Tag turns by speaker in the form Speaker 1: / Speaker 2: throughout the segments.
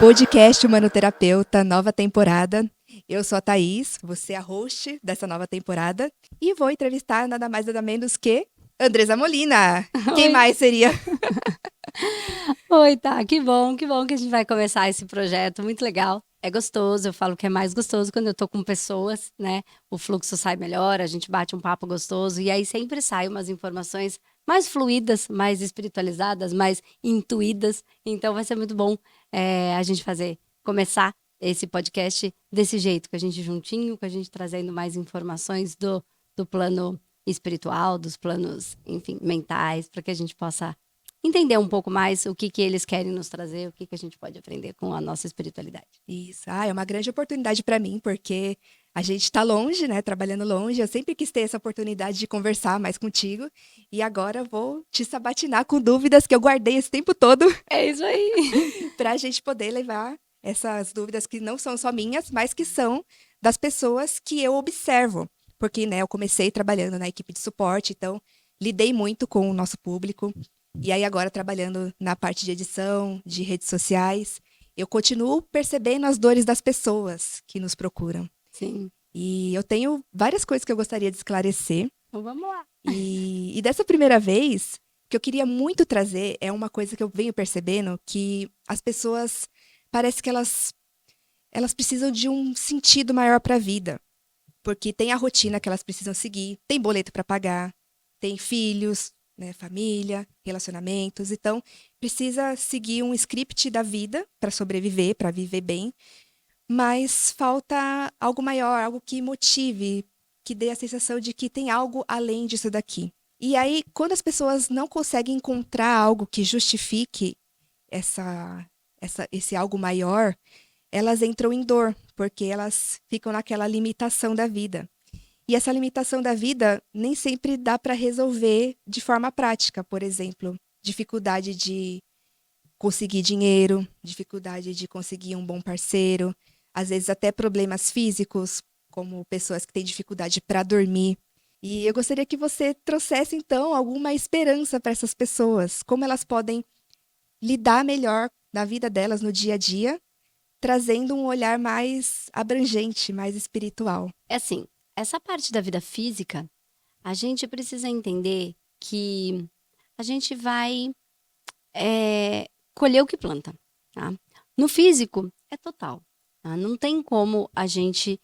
Speaker 1: Podcast Humanoterapeuta, nova temporada. Eu sou a Thaís, você é a host dessa nova temporada. E vou entrevistar nada mais nada menos que Andresa Molina. Quem
Speaker 2: Oi.
Speaker 1: mais seria?
Speaker 2: Oi, tá, que bom que a gente vai começar esse projeto, muito legal. É gostoso, eu falo que é mais gostoso quando eu tô com pessoas, né? O fluxo sai melhor, a gente bate um papo gostoso e aí sempre saem umas informações mais fluídas, mais espiritualizadas, mais intuídas. Então vai ser muito bom a gente começar esse podcast desse jeito, com a gente juntinho, com a gente trazendo mais informações do plano espiritual, dos planos, enfim, mentais, para que a gente possa entender um pouco mais o que eles querem nos trazer, o que a gente pode aprender com a nossa espiritualidade.
Speaker 1: Isso, é uma grande oportunidade para mim, porque a gente está longe, né? Trabalhando longe. Eu sempre quis ter essa oportunidade de conversar mais contigo. E agora vou te sabatinar com dúvidas que eu guardei esse tempo todo
Speaker 2: É isso aí.
Speaker 1: para a gente poder levar essas dúvidas que não são só minhas, mas que são das pessoas que eu observo. Porque, né, eu comecei trabalhando na equipe de suporte, então lidei muito com o nosso público. E aí agora trabalhando na parte de edição, de redes sociais, eu continuo percebendo as dores das pessoas que nos procuram.
Speaker 2: Sim.
Speaker 1: E eu tenho várias coisas que eu gostaria de esclarecer.
Speaker 2: Então vamos lá.
Speaker 1: E dessa primeira vez, o que eu queria muito trazer é uma coisa que eu venho percebendo, que as pessoas parece que elas precisam de um sentido maior para a vida, porque tem a rotina que elas precisam seguir, tem boleto para pagar, tem filhos, né, família, relacionamentos, então precisa seguir um script da vida para sobreviver, para viver bem, mas falta algo maior, algo que motive, que dê a sensação de que tem algo além disso daqui. E aí, quando as pessoas não conseguem encontrar algo que justifique esse algo maior, elas entram em dor, porque elas ficam naquela limitação da vida. E essa limitação da vida nem sempre dá para resolver de forma prática. Por exemplo, dificuldade de conseguir dinheiro, dificuldade de conseguir um bom parceiro, às vezes até problemas físicos, como pessoas que têm dificuldade para dormir. E eu gostaria que você trouxesse, então, alguma esperança para essas pessoas, como elas podem lidar melhor na vida delas no dia a dia, trazendo um olhar mais abrangente, mais espiritual.
Speaker 2: É assim, essa parte da vida física, a gente precisa entender que a gente vai colher o que planta, tá? No físico, é total. Tá? Não tem como a gente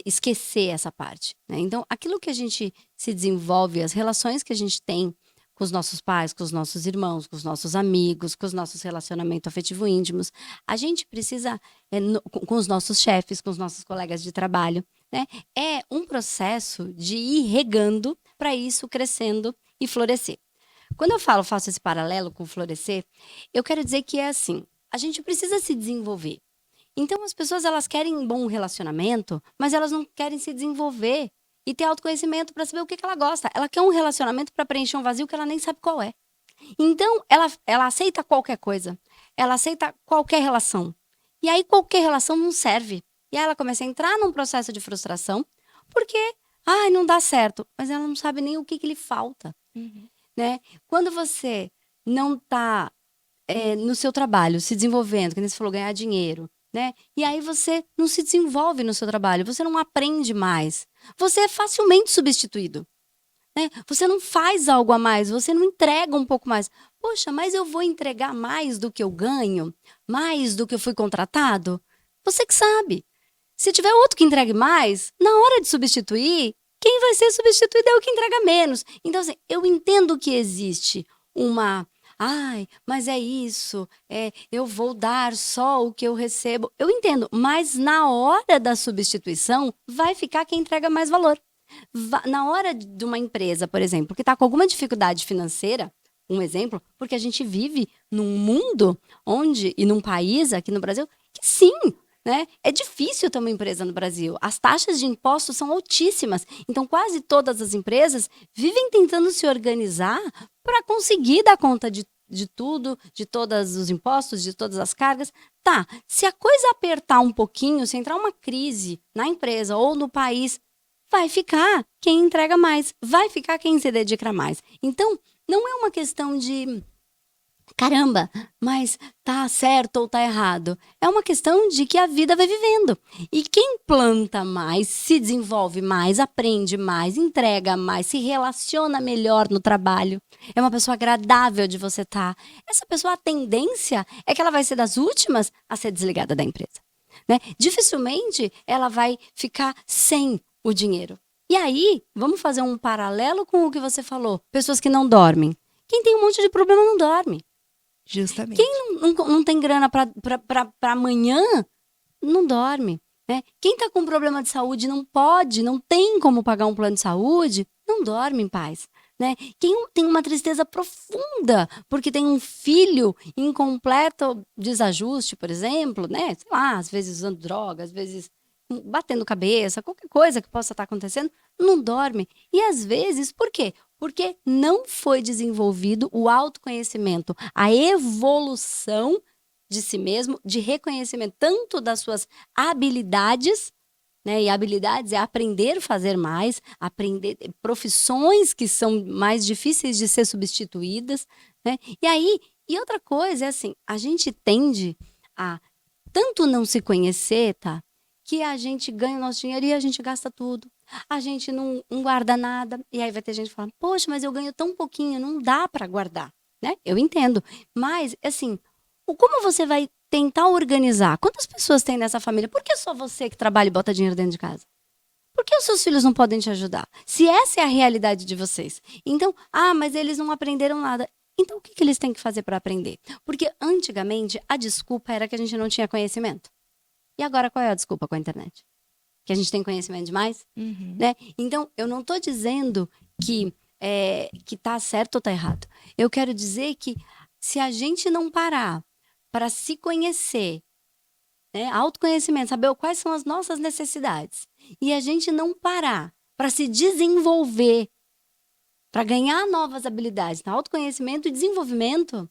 Speaker 2: esquecer essa parte, né? Então, aquilo que a gente se desenvolve, as relações que a gente tem com os nossos pais, com os nossos irmãos, com os nossos amigos, com os nossos relacionamentos afetivo íntimos, a gente precisa, com os nossos chefes, com os nossos colegas de trabalho, né? É um processo de ir regando para isso crescendo e florescer. Quando eu faço esse paralelo com florescer, eu quero dizer que é assim, a gente precisa se desenvolver. Então as pessoas elas querem um bom relacionamento, mas elas não querem se desenvolver e ter autoconhecimento para saber o que ela gosta. Ela quer um relacionamento para preencher um vazio que ela nem sabe qual é. Então ela aceita qualquer coisa, ela aceita qualquer relação. E aí qualquer relação não serve. E aí ela começa a entrar num processo de frustração, porque, não dá certo, mas ela não sabe nem o que lhe falta.
Speaker 1: Uhum.
Speaker 2: Né? Quando você não está no seu trabalho, se desenvolvendo, que nem você falou, ganhar dinheiro, né? E aí você não se desenvolve no seu trabalho, você não aprende mais. Você é facilmente substituído, né? Você não faz algo a mais, você não entrega um pouco mais. Poxa, mas eu vou entregar mais do que eu ganho? Mais do que eu fui contratado? Você que sabe. Se tiver outro que entregue mais, na hora de substituir, quem vai ser substituído é o que entrega menos. Então, assim, eu entendo que existe uma. Mas é isso, eu vou dar só o que eu recebo. Eu entendo, mas na hora da substituição, vai ficar quem entrega mais valor. Na hora de uma empresa, por exemplo, que está com alguma dificuldade financeira, um exemplo, porque a gente vive num mundo e num país aqui no Brasil, que sim, né? É difícil ter uma empresa no Brasil. As taxas de impostos são altíssimas. Então, quase todas as empresas vivem tentando se organizar para conseguir dar conta de tudo, de todos os impostos, de todas as cargas. Tá, se a coisa apertar um pouquinho, se entrar uma crise na empresa ou no país, vai ficar quem entrega mais, vai ficar quem se dedica mais. Então, não é uma questão de caramba, mas tá certo ou tá errado? É uma questão de que a vida vai vivendo. E quem planta mais, se desenvolve mais, aprende mais, entrega mais, se relaciona melhor no trabalho, é uma pessoa agradável de você estar. Essa pessoa, a tendência é que ela vai ser das últimas a ser desligada da empresa, né? Dificilmente ela vai ficar sem o dinheiro. E aí, vamos fazer um paralelo com o que você falou. Pessoas que não dormem. Quem tem um monte de problema não dorme.
Speaker 1: Justamente.
Speaker 2: Não tem grana para amanhã, não dorme. Né? Quem está com problema de saúde não pode, não tem como pagar um plano de saúde, não dorme em paz. Né? Quem tem uma tristeza profunda porque tem um filho em completo desajuste, por exemplo, né? Sei lá, às vezes usando droga, às vezes batendo cabeça, qualquer coisa que possa estar acontecendo, não dorme. E às vezes, por quê? Porque não foi desenvolvido o autoconhecimento, a evolução de si mesmo, de reconhecimento tanto das suas habilidades, né? E habilidades é aprender a fazer mais, aprender profissões que são mais difíceis de ser substituídas, né? E aí, e outra coisa é assim, a gente tende a tanto não se conhecer, tá? Que a gente ganha o nosso dinheiro e a gente gasta tudo. A gente não guarda nada. E aí vai ter gente falando, poxa, mas eu ganho tão pouquinho, não dá para guardar, né? Eu entendo. Mas, assim, como você vai tentar organizar? Quantas pessoas tem nessa família? Por que só você que trabalha e bota dinheiro dentro de casa? Por que os seus filhos não podem te ajudar? Se essa é a realidade de vocês. Então, mas eles não aprenderam nada. Então, o que eles têm que fazer para aprender? Porque antigamente a desculpa era que a gente não tinha conhecimento. E agora qual é a desculpa com a internet? Que a gente tem conhecimento demais?
Speaker 1: Uhum.
Speaker 2: Né? Então, eu não estou dizendo que tá certo ou tá errado. Eu quero dizer que se a gente não parar para se conhecer, né? Autoconhecimento, saber quais são as nossas necessidades, e a gente não parar para se desenvolver, para ganhar novas habilidades, tá? Autoconhecimento e desenvolvimento,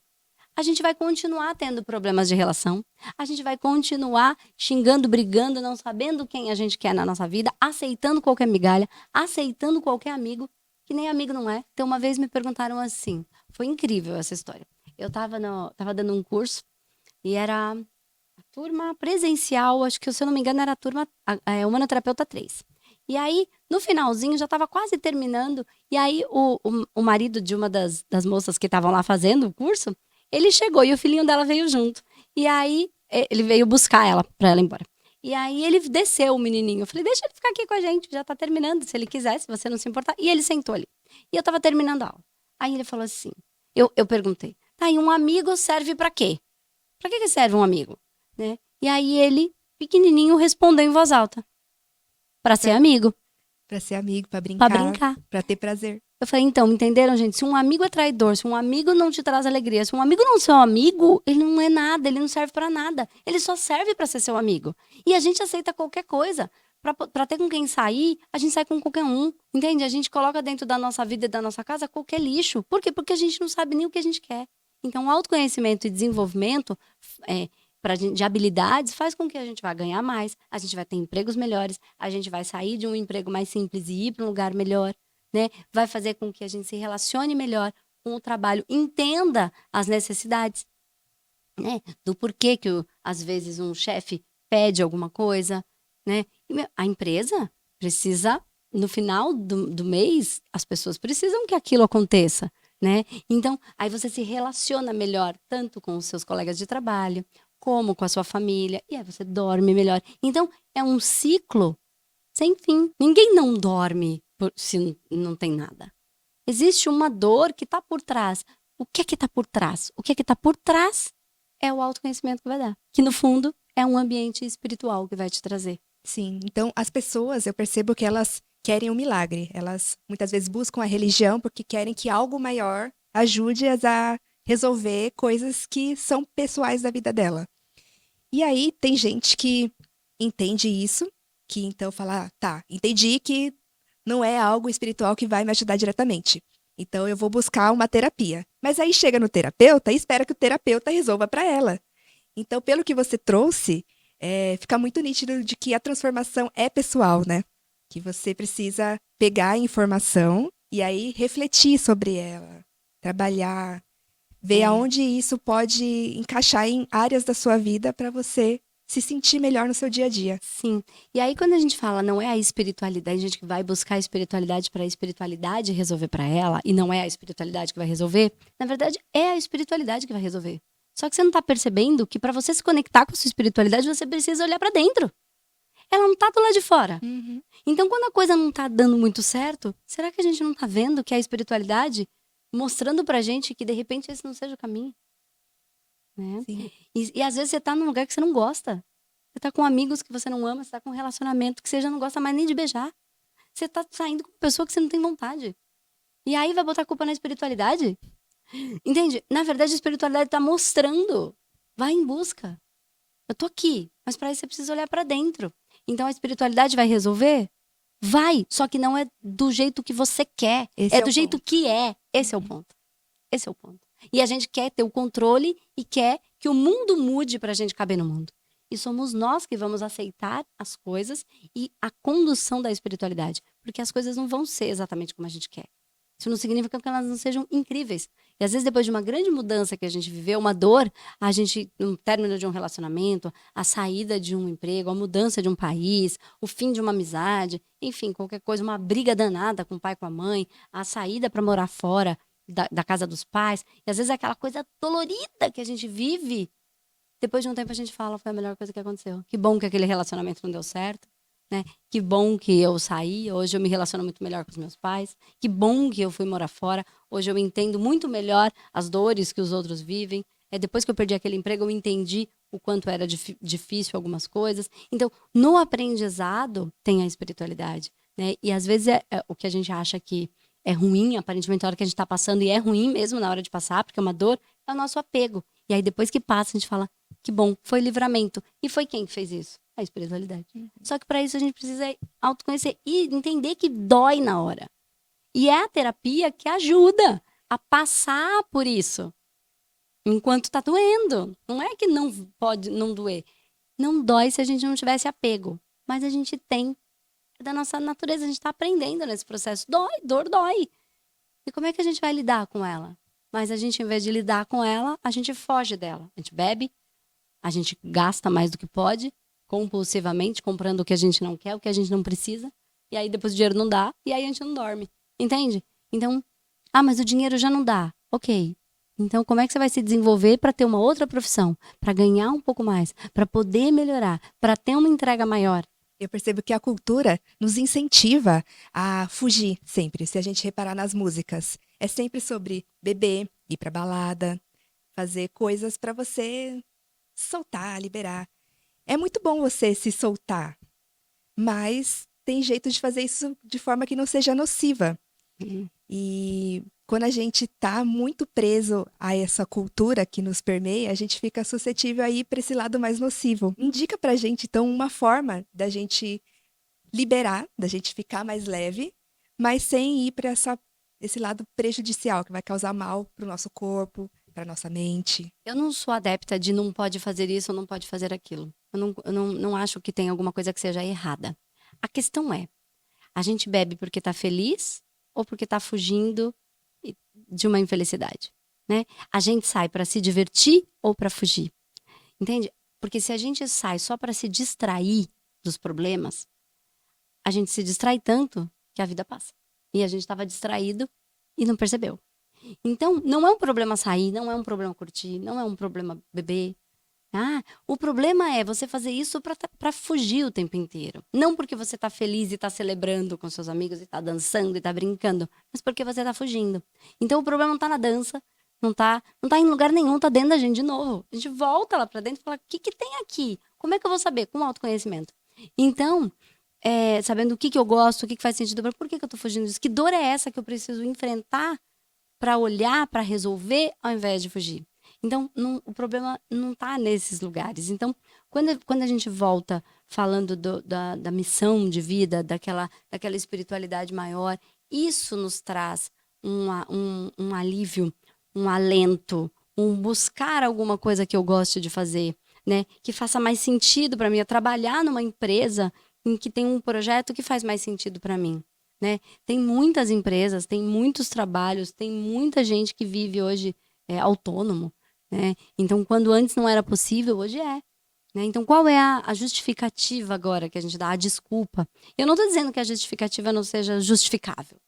Speaker 2: a gente vai continuar tendo problemas de relação, a gente vai continuar xingando, brigando, não sabendo quem a gente quer na nossa vida, aceitando qualquer migalha, aceitando qualquer amigo, que nem amigo não é. Então, uma vez me perguntaram assim, foi incrível essa história. Eu tava dando um curso e era a turma presencial, acho que, se eu não me engano, era a turma Humanoterapeuta 3. E aí, no finalzinho, já estava quase terminando, e aí o marido de uma das moças que estavam lá fazendo o curso, ele chegou e o filhinho dela veio junto. E aí, ele veio buscar ela, pra ela ir embora. E aí, ele desceu o menininho. Eu falei, deixa ele ficar aqui com a gente, já tá terminando, se ele quiser, se você não se importar. E ele sentou ali. E eu tava terminando a aula. Aí ele falou assim, eu perguntei, tá, e um amigo serve pra quê? Pra que serve um amigo? Né? E aí ele, pequenininho, respondeu em voz alta. Pra ser
Speaker 1: Pra,
Speaker 2: amigo,
Speaker 1: pra ser amigo, pra
Speaker 2: pra
Speaker 1: brincar,
Speaker 2: brincar.
Speaker 1: pra ter prazer.
Speaker 2: Eu falei, então, entenderam, gente? Se um amigo é traidor, se um amigo não te traz alegria, se um amigo não é seu amigo, ele não é nada, ele não serve pra nada. Ele só serve pra ser seu amigo. E a gente aceita qualquer coisa. Pra ter com quem sair, a gente sai com qualquer um, entende? A gente coloca dentro da nossa vida e da nossa casa qualquer lixo. Por quê? Porque a gente não sabe nem o que a gente quer. Então, o autoconhecimento e desenvolvimento de habilidades faz com que a gente vá ganhar mais, a gente vai ter empregos melhores, a gente vai sair de um emprego mais simples e ir para um lugar melhor. Né? Vai fazer com que a gente se relacione melhor com o trabalho, entenda as necessidades, né? Do porquê que às vezes um chefe pede alguma coisa, né? A empresa precisa, no final do mês, as pessoas precisam que aquilo aconteça, né? Então, aí você se relaciona melhor, tanto com os seus colegas de trabalho, como com a sua família, e aí você dorme melhor. Então, é um ciclo sem fim. Ninguém não dorme se não tem nada. Existe uma dor que está por trás. O que é que está por trás? O que é que está por trás é o autoconhecimento que vai dar. Que, no fundo, é um ambiente espiritual que vai te trazer.
Speaker 1: Sim, então as pessoas, eu percebo que elas querem um milagre. Elas muitas vezes buscam a religião porque querem que algo maior ajude-as a resolver coisas que são pessoais da vida dela. E aí tem gente que entende isso, que então fala, tá, entendi que não é algo espiritual que vai me ajudar diretamente. Então eu vou buscar uma terapia. Mas aí chega no terapeuta e espera que o terapeuta resolva para ela. Então, pelo que você trouxe, fica muito nítido de que a transformação é pessoal, né? Que você precisa pegar a informação e aí refletir sobre ela, trabalhar, Ver aonde isso pode encaixar em áreas da sua vida para você se sentir melhor no seu dia a dia.
Speaker 2: Sim. E aí, quando a gente fala não é a espiritualidade, a gente que vai buscar a espiritualidade para a espiritualidade resolver para ela, e não é a espiritualidade que vai resolver, na verdade, é a espiritualidade que vai resolver. Só que você não tá percebendo que para você se conectar com a sua espiritualidade, você precisa olhar para dentro. Ela não tá do lado de fora. Então, quando a coisa não tá dando muito certo, será que a gente não tá vendo que é a espiritualidade mostrando pra gente que, de repente, esse não seja o caminho? Né?
Speaker 1: Sim.
Speaker 2: E às vezes você tá num lugar que você não gosta. Você tá com amigos que você não ama, você tá com um relacionamento que você já não gosta mais nem de beijar. Você tá saindo com pessoa que você não tem vontade. E aí vai botar a culpa na espiritualidade? Entende? Na verdade, a espiritualidade tá mostrando. Vai em busca. Eu tô aqui, mas para isso você precisa olhar para dentro. Então a espiritualidade vai resolver? Vai, só que não é do jeito que você quer.
Speaker 1: Esse
Speaker 2: É
Speaker 1: é
Speaker 2: do
Speaker 1: o
Speaker 2: jeito
Speaker 1: ponto.
Speaker 2: que é. Esse é o ponto. Esse é o ponto. E a gente quer ter o controle e quer que o mundo mude pra gente caber no mundo. E somos nós que vamos aceitar as coisas e a condução da espiritualidade. Porque as coisas não vão ser exatamente como a gente quer. Isso não significa que elas não sejam incríveis. E às vezes, depois de uma grande mudança que a gente viveu, uma dor, a gente, no término de um relacionamento, a saída de um emprego, a mudança de um país, o fim de uma amizade, enfim, qualquer coisa, uma briga danada com o pai, com a mãe, a saída para morar fora da casa dos pais. E às vezes é aquela coisa dolorida que a gente vive. Depois de um tempo a gente fala, foi a melhor coisa que aconteceu. Que bom que aquele relacionamento não deu certo. Né? Que bom que eu saí, hoje eu me relaciono muito melhor com os meus pais. Que bom que eu fui morar fora, hoje eu entendo muito melhor as dores que os outros vivem. Depois que eu perdi aquele emprego, eu entendi o quanto era difícil algumas coisas. Então, no aprendizado tem a espiritualidade. Né? E às vezes é o que a gente acha que é ruim, aparentemente a hora que a gente está passando, e é ruim mesmo na hora de passar, porque é uma dor, é o nosso apego. E aí depois que passa, a gente fala, que bom, foi livramento. E foi quem que fez isso? A espiritualidade. Só que para isso a gente precisa autoconhecer e entender que dói na hora. E é a terapia que ajuda a passar por isso. Enquanto tá doendo. Não é que não pode não doer. Não dói se a gente não tivesse apego. Mas a gente tem. É da nossa natureza, a gente tá aprendendo nesse processo. Dói, dor dói. E como é que a gente vai lidar com ela? Mas a gente, em vez de lidar com ela, a gente foge dela. A gente bebe, a gente gasta mais do que pode, compulsivamente, comprando o que a gente não quer, o que a gente não precisa. E aí depois o dinheiro não dá, e aí a gente não dorme. Entende? Então, mas o dinheiro já não dá. Ok. Então, como é que você vai se desenvolver para ter uma outra profissão? Para ganhar um pouco mais? Para poder melhorar? Para ter uma entrega maior?
Speaker 1: Eu percebo que a cultura nos incentiva a fugir sempre. Se a gente reparar nas músicas, é sempre sobre beber, ir pra balada, fazer coisas para você soltar, liberar. É muito bom você se soltar, mas tem jeito de fazer isso de forma que não seja nociva. E quando a gente está muito preso a essa cultura que nos permeia, a gente fica suscetível a ir para esse lado mais nocivo. Indica pra gente, então, uma forma da gente liberar, da gente ficar mais leve, mas sem ir para esse lado prejudicial, que vai causar mal para o nosso corpo, para nossa mente.
Speaker 2: Eu não sou adepta de não pode fazer isso ou não pode fazer aquilo. Eu não acho que tem alguma coisa que seja errada. A questão é, a gente bebe porque tá feliz ou porque tá fugindo de uma infelicidade, né? A gente sai para se divertir ou para fugir, entende? Porque se a gente sai só para se distrair dos problemas, a gente se distrai tanto que a vida passa. E a gente estava distraído e não percebeu. Então, não é um problema sair, não é um problema curtir, não é um problema beber. O problema é você fazer isso para fugir o tempo inteiro. Não porque você tá feliz e tá celebrando com seus amigos e tá dançando e tá brincando, mas porque você tá fugindo. Então o problema não tá na dança, não tá em lugar nenhum, tá dentro da gente de novo. A gente volta lá para dentro e fala: o que que tem aqui? Como é que eu vou saber? Com autoconhecimento. Então, sabendo o que que eu gosto, o que que faz sentido, por que que eu tô fugindo disso? Que dor é essa que eu preciso enfrentar para olhar, para resolver, ao invés de fugir? Então, o problema não está nesses lugares. Então, quando a gente volta falando da missão de vida, daquela espiritualidade maior, isso nos traz um alívio, um alento, um buscar alguma coisa que eu goste de fazer, né? Que faça mais sentido para mim. É trabalhar numa empresa em que tem um projeto que faz mais sentido para mim. Né? Tem muitas empresas, tem muitos trabalhos, tem muita gente que vive hoje autônomo, né? Então, quando antes não era possível, hoje é. Né? Então, qual é a justificativa agora que a gente dá? A desculpa. Eu não estou dizendo que a justificativa não seja justificável,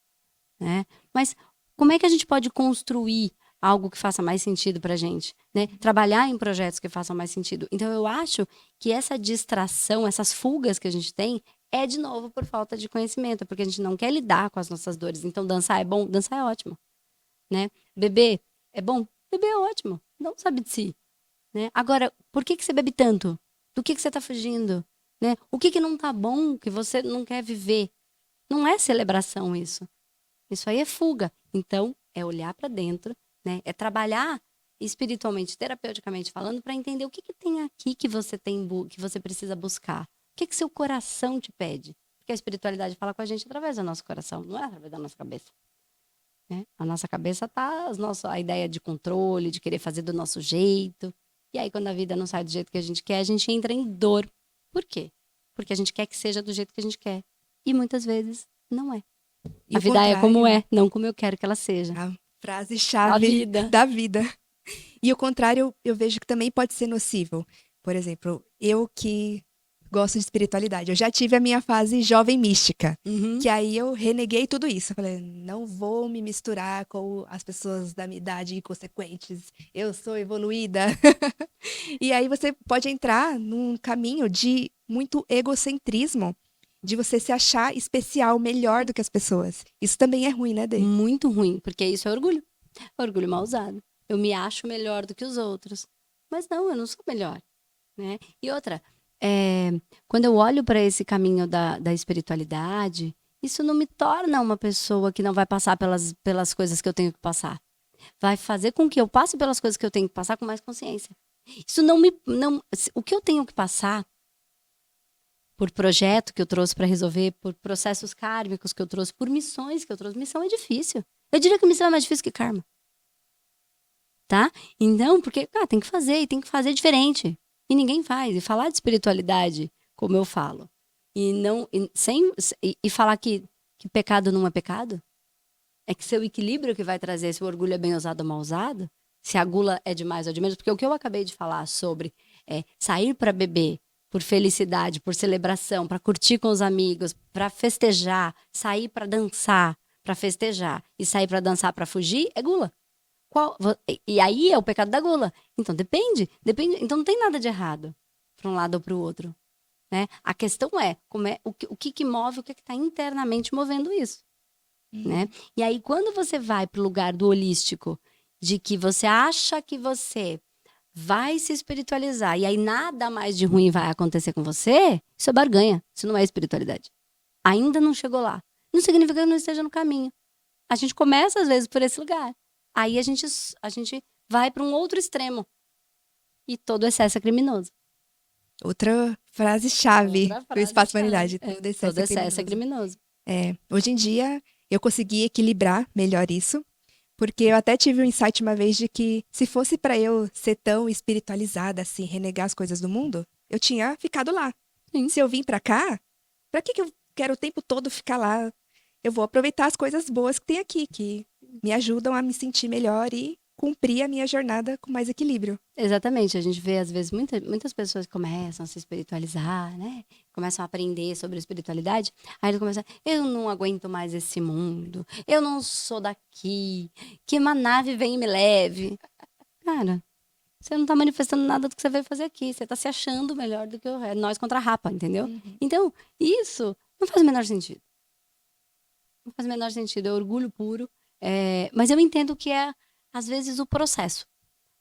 Speaker 2: né? Mas como é que a gente pode construir algo que faça mais sentido para a gente, né? Trabalhar em projetos que façam mais sentido. Então, eu acho que essa distração, essas fugas que a gente tem, é de novo por falta de conhecimento, porque a gente não quer lidar com as nossas dores. Então, dançar é bom? Dançar é ótimo, né? Beber é bom? Beber é ótimo. Não sabe de si, né? Agora, por que você bebe tanto? Do que você está fugindo? Né? O que não tá bom que você não quer viver? Não é celebração isso. Isso aí é fuga. Então, é olhar para dentro, né? É trabalhar espiritualmente, terapeuticamente falando, para entender o que tem aqui que você que você precisa buscar. O que seu coração te pede? Porque a espiritualidade fala com a gente através do nosso coração, não é através da nossa cabeça. Né? A nossa cabeça tá a ideia de controle, de querer fazer do nosso jeito. E aí, quando a vida não sai do jeito que a gente quer, a gente entra em dor. Por quê? Porque a gente quer que seja do jeito que a gente quer. E muitas vezes não é.
Speaker 1: E
Speaker 2: A
Speaker 1: o
Speaker 2: vida é como
Speaker 1: contrário,
Speaker 2: é, não como eu quero que ela seja.
Speaker 1: a
Speaker 2: A
Speaker 1: frase-chave
Speaker 2: vida.
Speaker 1: da vida. E o contrário, eu vejo que também pode ser nocivo. Por exemplo, eu que gosto de espiritualidade, eu já tive a minha fase jovem mística,
Speaker 2: Uhum.
Speaker 1: que aí eu reneguei tudo isso. Eu falei, não vou me misturar com as pessoas da minha idade inconsequentes. Eu sou evoluída. E aí você pode entrar num caminho de muito egocentrismo, de você se achar especial, melhor do que as pessoas. Isso também é ruim, né, Dê?
Speaker 2: Muito ruim, porque isso é orgulho. Orgulho mal usado. Eu me acho melhor do que os outros. Mas não, eu não sou melhor. Né? E outra, quando eu olho para esse caminho da espiritualidade, isso não me torna uma pessoa que não vai passar pelas coisas que eu tenho que passar. Vai fazer com que eu passe pelas coisas que eu tenho que passar com mais consciência. Isso não me. Não, o que eu tenho que passar por projeto que eu trouxe para resolver, por processos kármicos que eu trouxe, por missões que eu trouxe. Missão é difícil. Eu diria que missão é mais difícil que karma. Tá? Então, porque, tem que fazer, e tem que fazer diferente. E ninguém faz. E falar de espiritualidade, como eu falo, e não e falar que pecado não é pecado, é que seu equilíbrio que vai trazer, se o orgulho é bem usado ou mal usado, se a gula é de mais ou de menos, porque o que eu acabei de falar sobre sair para beber por felicidade, por celebração, para curtir com os amigos, para festejar, sair para dançar, para festejar e sair para dançar para fugir, é gula. E aí é o pecado da gula. Então depende. Então não tem nada de errado para um lado ou para o outro. Né? A questão é, o que move, o que está internamente movendo isso. Né? E aí, quando você vai para o lugar do holístico, de que você acha que você vai se espiritualizar e aí nada mais de ruim vai acontecer com você, isso é barganha. Isso não é espiritualidade. Ainda não chegou lá. Não significa que não esteja no caminho. A gente começa, às vezes, por esse lugar. Aí a gente vai para um outro extremo. E todo excesso é criminoso.
Speaker 1: Outra frase-chave do Espaço Humanidade.
Speaker 2: Todo
Speaker 1: Todo
Speaker 2: excesso
Speaker 1: excesso
Speaker 2: é criminoso.
Speaker 1: Hoje em dia, eu consegui equilibrar melhor isso, porque eu até tive um insight uma vez de que se fosse para eu ser tão espiritualizada assim, renegar as coisas do mundo, eu tinha ficado lá.
Speaker 2: Sim.
Speaker 1: Se eu vim para cá, para que eu quero o tempo todo ficar lá? Eu vou aproveitar as coisas boas que tem aqui, que me ajudam a me sentir melhor e cumprir a minha jornada com mais equilíbrio.
Speaker 2: Exatamente. A gente vê, às vezes, muitas pessoas começam a se espiritualizar, né? Começam a aprender sobre espiritualidade. Aí eles começam, eu não aguento mais esse mundo. Eu não sou daqui. Que uma nave vem e me leve. Cara, você não tá manifestando nada do que você veio fazer aqui. Você tá se achando melhor do que o resto. Nós contra a rapa, entendeu?
Speaker 1: Uhum.
Speaker 2: Então, isso não faz o menor sentido. Não faz o menor sentido. É orgulho puro. Mas eu entendo que é, às vezes, o processo.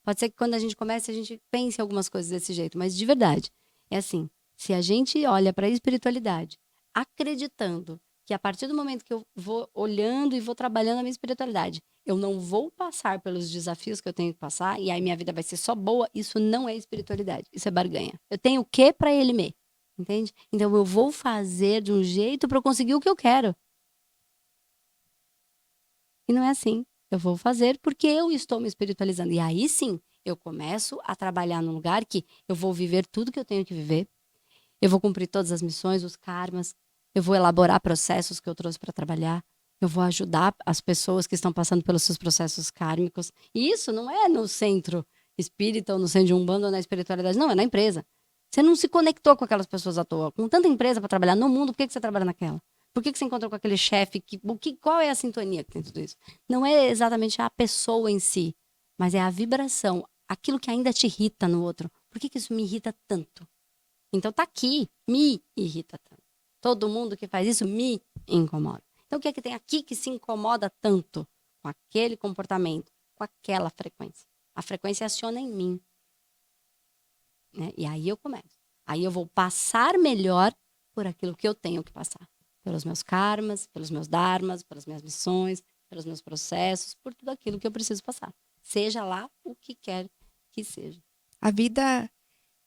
Speaker 2: Pode ser que quando a gente comece, a gente pense em algumas coisas desse jeito. Mas, de verdade, é assim. Se a gente olha para a espiritualidade, acreditando que a partir do momento que eu vou olhando e vou trabalhando a minha espiritualidade, eu não vou passar pelos desafios que eu tenho que passar e aí minha vida vai ser só boa, isso não é espiritualidade. Isso é barganha. Eu tenho o quê para ele me? Entende? Então, eu vou fazer de um jeito para eu conseguir o que eu quero. E não é assim. Eu vou fazer porque eu estou me espiritualizando. E aí sim, eu começo a trabalhar num lugar que eu vou viver tudo que eu tenho que viver. Eu vou cumprir todas as missões, os karmas. Eu vou elaborar processos que eu trouxe para trabalhar. Eu vou ajudar as pessoas que estão passando pelos seus processos kármicos. E isso não é no centro espírita ou no centro de Umbanda ou na espiritualidade. Não, é na empresa. Você não se conectou com aquelas pessoas à toa. Com tanta empresa para trabalhar no mundo, por que você trabalha naquela? Por que você encontrou com aquele chefe? Qual é a sintonia que tem tudo isso? Não é exatamente a pessoa em si, mas é a vibração. Aquilo que ainda te irrita no outro. Por que isso me irrita tanto? Então tá aqui, me irrita tanto. Todo mundo que faz isso me incomoda. Então o que é que tem aqui que se incomoda tanto com aquele comportamento, com aquela frequência? A frequência aciona em mim, né? E aí eu começo. Aí eu vou passar melhor por aquilo que eu tenho que passar. Pelos meus karmas, pelos meus dharmas, pelas minhas missões, pelos meus processos, por tudo aquilo que eu preciso passar. Seja lá o que quer que seja.
Speaker 1: A vida,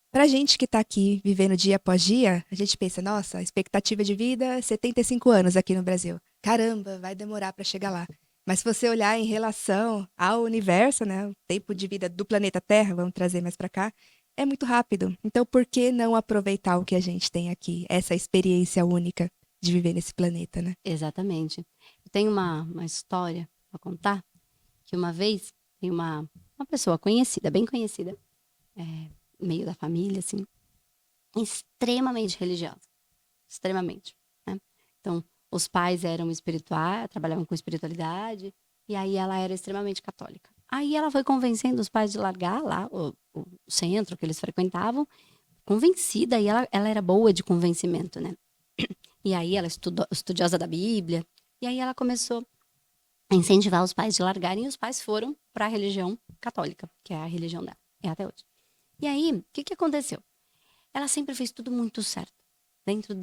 Speaker 1: pra gente que tá aqui vivendo dia após dia, a gente pensa, nossa, a expectativa de vida é 75 anos aqui no Brasil. Caramba, vai demorar para chegar lá. Mas se você olhar em relação ao universo, né, o tempo de vida do planeta Terra, vamos trazer mais para cá, é muito rápido. Então, por que não aproveitar o que a gente tem aqui, essa experiência única de viver nesse planeta, né?
Speaker 2: Exatamente. Eu tenho uma história para contar, que uma vez tem uma pessoa conhecida, bem conhecida, meio da família, assim, extremamente religiosa. Extremamente, né? Então, os pais eram espirituais, trabalhavam com espiritualidade, e aí ela era extremamente católica. Aí ela foi convencendo os pais de largar lá o centro que eles frequentavam, convencida, e ela era boa de convencimento, né? E aí ela estudou, estudiosa da Bíblia, e aí ela começou a incentivar os pais de largarem, e os pais foram para a religião católica, que é a religião dela, é até hoje. E aí, o que aconteceu? Ela sempre fez tudo muito certo. Dentro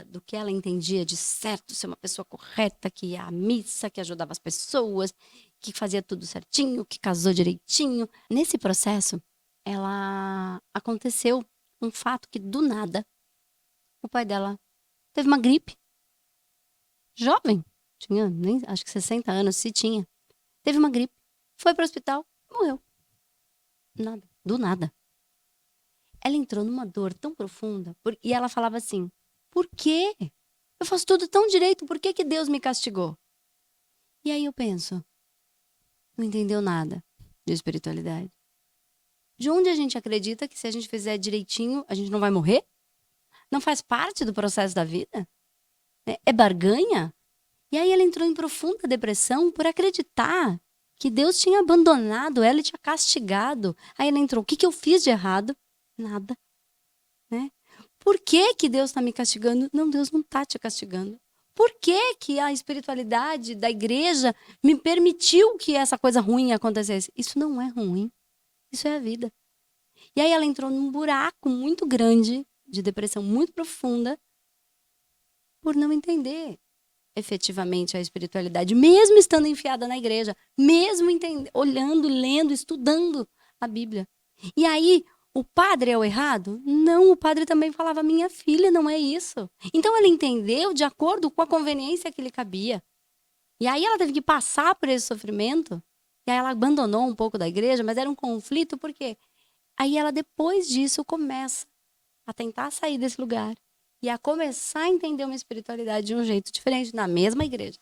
Speaker 2: do que ela entendia de certo, ser uma pessoa correta, que ia à missa, que ajudava as pessoas, que fazia tudo certinho, que casou direitinho. Nesse processo, ela aconteceu um fato que, do nada, o pai dela teve uma gripe. Jovem, tinha nem, acho que 60 anos, se tinha. Teve uma gripe, foi para o hospital, morreu. Nada, do nada. Ela entrou numa dor tão profunda, e ela falava assim, por quê? Eu faço tudo tão direito, por que Deus me castigou? E aí eu penso, não entendeu nada de espiritualidade. De onde a gente acredita que se a gente fizer direitinho, a gente não vai morrer? Não faz parte do processo da vida? É barganha? E aí ela entrou em profunda depressão por acreditar que Deus tinha abandonado ela e tinha castigado. Aí ela entrou, o que eu fiz de errado? Nada, né? Por que Deus está me castigando? Não, Deus não está te castigando. Por que a espiritualidade da igreja me permitiu que essa coisa ruim acontecesse? Isso não é ruim. Isso é a vida. E aí ela entrou num buraco muito grande, de depressão muito profunda, por não entender efetivamente a espiritualidade, mesmo estando enfiada na igreja, mesmo olhando, lendo, estudando a Bíblia. E aí, o padre é o errado? Não, o padre também falava, minha filha, não é isso. Então ela entendeu de acordo com a conveniência que lhe cabia. E aí ela teve que passar por esse sofrimento, e aí ela abandonou um pouco da igreja, mas era um conflito, por quê? Aí ela, depois disso, começa a tentar sair desse lugar e a começar a entender uma espiritualidade de um jeito diferente na mesma igreja.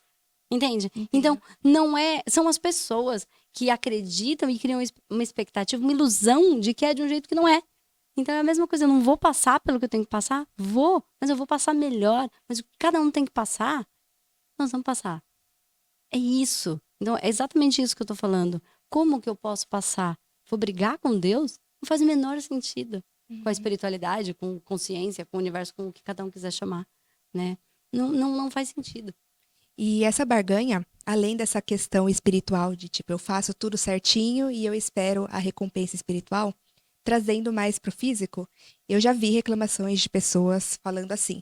Speaker 2: Entende?
Speaker 1: Entendo.
Speaker 2: Então, não é... São as pessoas que acreditam e criam uma expectativa, uma ilusão de que é de um jeito que não é. Então, é a mesma coisa. Eu não vou passar pelo que eu tenho que passar? Vou, mas eu vou passar melhor. Mas o que cada um tem que passar, nós vamos passar. É isso. Então, é exatamente isso que eu tô falando. Como que eu posso passar? Vou brigar com Deus? Não faz o menor sentido. Com a espiritualidade, com consciência, com o universo, com o que cada um quiser chamar, né? Não faz sentido.
Speaker 1: E essa barganha, além dessa questão espiritual de tipo, eu faço tudo certinho e eu espero a recompensa espiritual, trazendo mais pro físico, eu já vi reclamações de pessoas falando assim: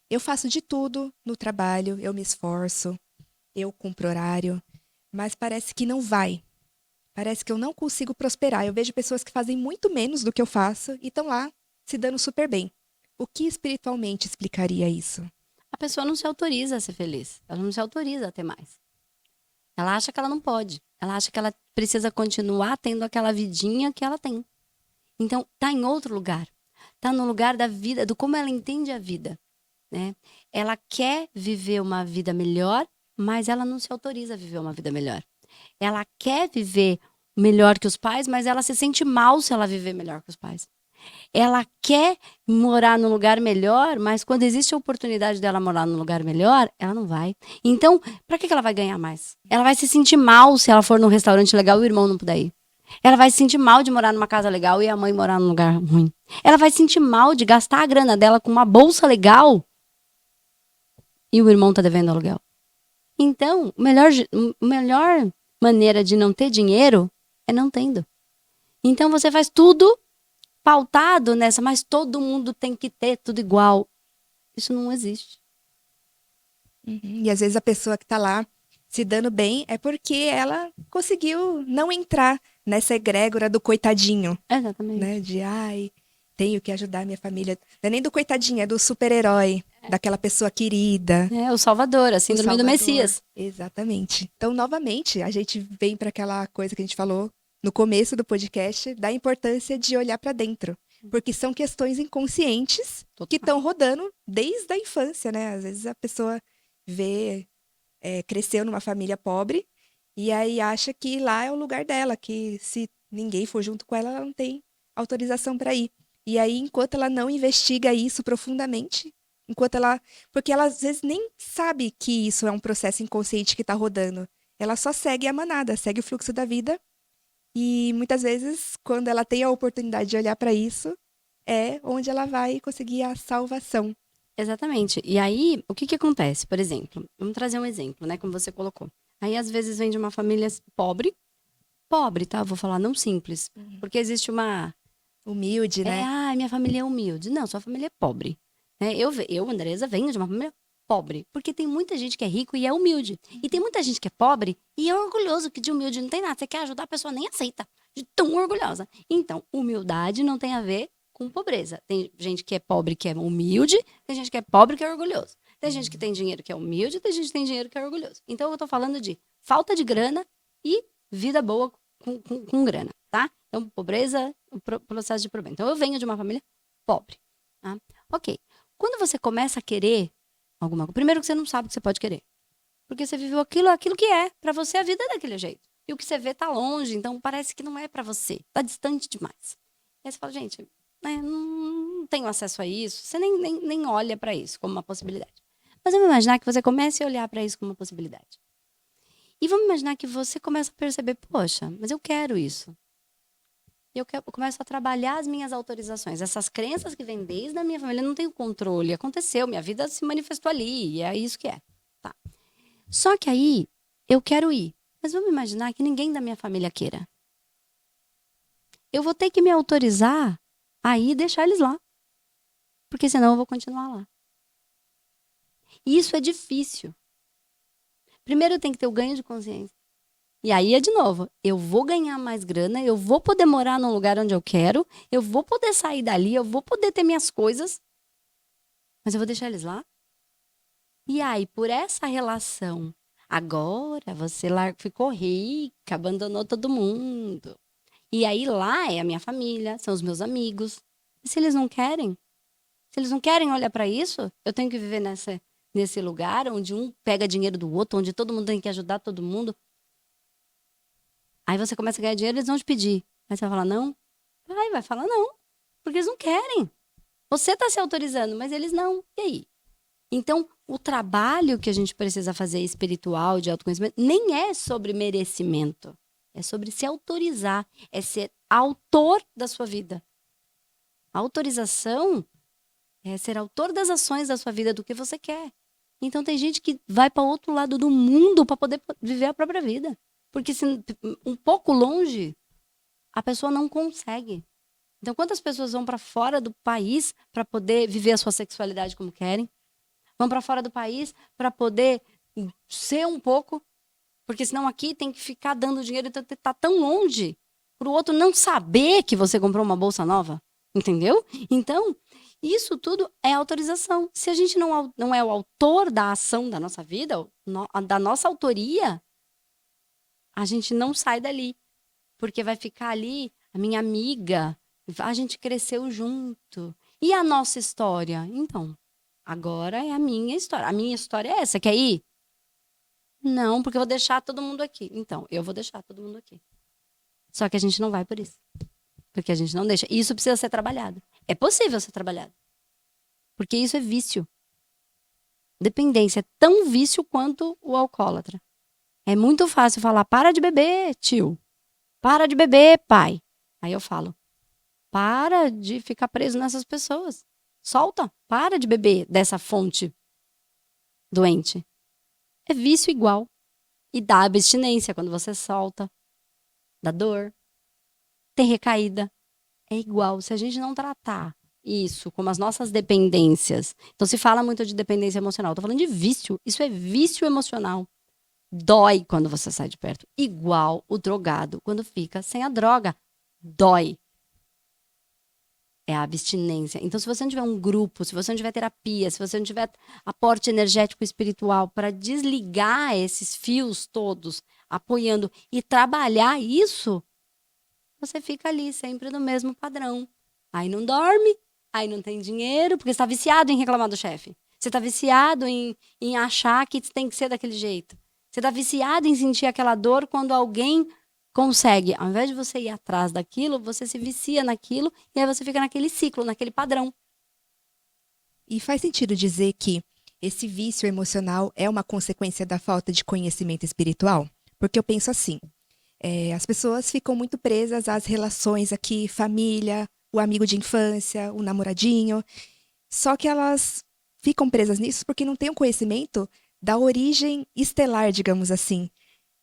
Speaker 1: eu faço de tudo no trabalho, eu me esforço, eu cumpro horário, mas parece que não vai. Parece que eu não consigo prosperar. Eu vejo pessoas que fazem muito menos do que eu faço e estão lá se dando super bem. O que espiritualmente explicaria isso?
Speaker 2: A pessoa não se autoriza a ser feliz. Ela não se autoriza a ter mais. Ela acha que ela não pode. Ela acha que ela precisa continuar tendo aquela vidinha que ela tem. Então, tá em outro lugar. Tá no lugar da vida, do como ela entende a vida, né? Ela quer viver uma vida melhor, mas ela não se autoriza a viver uma vida melhor. Ela quer viver melhor que os pais, mas ela se sente mal se ela viver melhor que os pais. Ela quer morar num lugar melhor, mas quando existe a oportunidade dela morar num lugar melhor, ela não vai. Então, para que ela vai ganhar mais? Ela vai se sentir mal se ela for num restaurante legal e o irmão não puder ir. Ela vai se sentir mal de morar numa casa legal e a mãe morar num lugar ruim. Ela vai se sentir mal de gastar a grana dela com uma bolsa legal e o irmão tá devendo aluguel. Então, a melhor maneira de não ter dinheiro é não tendo. Então, você faz tudo pautado nessa, mas todo mundo tem que ter tudo igual. Isso não existe.
Speaker 1: E às vezes a pessoa que tá lá se dando bem é porque ela conseguiu não entrar nessa egrégora do coitadinho,
Speaker 2: Exatamente.
Speaker 1: né? De, ai, tenho que ajudar minha família. Não é nem do coitadinho, é do super-herói, daquela pessoa querida.
Speaker 2: É o Salvador, a síndrome do
Speaker 1: Salvador.
Speaker 2: Messias.
Speaker 1: Exatamente. Então, novamente, a gente vem para aquela coisa que a gente falou no começo do podcast, da importância de olhar para dentro. Porque são questões inconscientes que estão rodando desde a infância, né? Às vezes a pessoa cresceu numa família pobre e aí acha que lá é o lugar dela, que se ninguém for junto com ela, ela não tem autorização para ir. E aí, enquanto ela não investiga isso profundamente, enquanto ela. Porque ela às vezes nem sabe que isso é um processo inconsciente que está rodando. Ela só segue a manada, segue o fluxo da vida. E muitas vezes, quando ela tem a oportunidade de olhar para isso, é onde ela vai conseguir a salvação.
Speaker 2: Exatamente. E aí, o que que acontece? Por exemplo, vamos trazer um exemplo, né? Como você colocou. Aí, às vezes, vem de uma família pobre, tá? Vou falar não simples. Porque existe uma...
Speaker 1: Humilde, né?
Speaker 2: minha família é humilde. Não, sua família é pobre. Né? Eu, Andresa, venho de uma família pobre. Porque tem muita gente que é rico e é humilde. E tem muita gente que é pobre e é orgulhoso, que de humilde não tem nada. Você quer ajudar, a pessoa nem aceita. De tão orgulhosa. Então, humildade não tem a ver com pobreza. Tem gente que é pobre que é humilde, tem gente que é pobre que é orgulhoso. Tem gente que tem dinheiro que é humilde, tem gente que tem dinheiro que é orgulhoso. Então, eu tô falando de falta de grana e vida boa com grana, tá? Então, pobreza, processo de problema. Então, eu venho de uma família pobre, tá? Ok. Quando você começa a querer alguma coisa, primeiro que você não sabe o que você pode querer. Porque você viveu aquilo que é. Pra você, a vida é daquele jeito. E o que você vê tá longe, então parece que não é pra você. Tá distante demais. E aí você fala, gente, né, não tenho acesso a isso. Você nem olha pra isso como uma possibilidade. Mas vamos imaginar que você comece a olhar pra isso como uma possibilidade. E vamos imaginar que você começa a perceber, poxa, mas eu quero isso. E eu começo a trabalhar as minhas autorizações. Essas crenças que vêm desde a minha família, eu não tenho controle. Aconteceu, minha vida se manifestou ali. E é isso que é. Tá. Só que aí, eu quero ir. Mas vamos imaginar que ninguém da minha família queira. Eu vou ter que me autorizar a ir e deixar eles lá. Porque senão eu vou continuar lá. E isso é difícil. Primeiro tem que ter o ganho de consciência. E aí é de novo, eu vou ganhar mais grana, eu vou poder morar num lugar onde eu quero, eu vou poder sair dali, eu vou poder ter minhas coisas, mas eu vou deixar eles lá? E aí, por essa relação, agora você ficou rica, abandonou todo mundo. E aí lá é a minha família, são os meus amigos. E se eles não querem? Se eles não querem olhar para isso, eu tenho que viver nesse lugar onde um pega dinheiro do outro, onde todo mundo tem que ajudar todo mundo. Aí você começa a ganhar dinheiro, eles vão te pedir. Aí você vai falar não? Vai falar não. Porque eles não querem. Você está se autorizando, mas eles não. E aí? Então, o trabalho que a gente precisa fazer espiritual, de autoconhecimento, nem é sobre merecimento. É sobre se autorizar. É ser autor da sua vida. A autorização é ser autor das ações da sua vida, do que você quer. Então, tem gente que vai para outro lado do mundo para poder viver a própria vida. Porque se um pouco longe, a pessoa não consegue. Então, quantas pessoas vão para fora do país para poder viver a sua sexualidade como querem? Vão para fora do país para poder ser um pouco? Porque senão aqui tem que ficar dando dinheiro e tá tão longe para o outro não saber que você comprou uma bolsa nova. Entendeu? Então, isso tudo é autorização. Se a gente não é o autor da ação da nossa vida, da nossa autoria, a gente não sai dali. Porque vai ficar ali a minha amiga, a gente cresceu junto. E a nossa história? Então, agora é a minha história. A minha história é essa, quer ir? Não, porque eu vou deixar todo mundo aqui. Então, eu vou deixar todo mundo aqui. Só que a gente não vai por isso. Porque a gente não deixa. E isso precisa ser trabalhado. É possível ser trabalhado. Porque isso é vício. Dependência é tão vício quanto o alcoólatra. É muito fácil falar, para de beber, tio. Para de beber, pai. Aí eu falo, para de ficar preso nessas pessoas. Solta, para de beber dessa fonte doente. É vício igual. E dá abstinência quando você solta. Dá dor. Tem recaída. É igual. Se a gente não tratar isso como as nossas dependências. Então se fala muito de dependência emocional. Eu tô falando de vício. Isso é vício emocional. Dói quando você sai de perto. Igual o drogado quando fica sem a droga. Dói. É a abstinência. Então, se você não tiver um grupo, se você não tiver terapia, se você não tiver aporte energético e espiritual para desligar esses fios todos, apoiando e trabalhar isso, você fica ali sempre no mesmo padrão. Aí não dorme, aí não tem dinheiro, porque você está viciado em reclamar do chefe. Você está viciado em achar que tem que ser daquele jeito. Você está viciado em sentir aquela dor quando alguém consegue. Ao invés de você ir atrás daquilo, você se vicia naquilo e aí você fica naquele ciclo, naquele padrão.
Speaker 1: E faz sentido dizer que esse vício emocional é uma consequência da falta de conhecimento espiritual? Porque eu penso assim, as pessoas ficam muito presas às relações aqui, família, o amigo de infância, o namoradinho, só que elas ficam presas nisso porque não têm o conhecimento da origem estelar, digamos assim.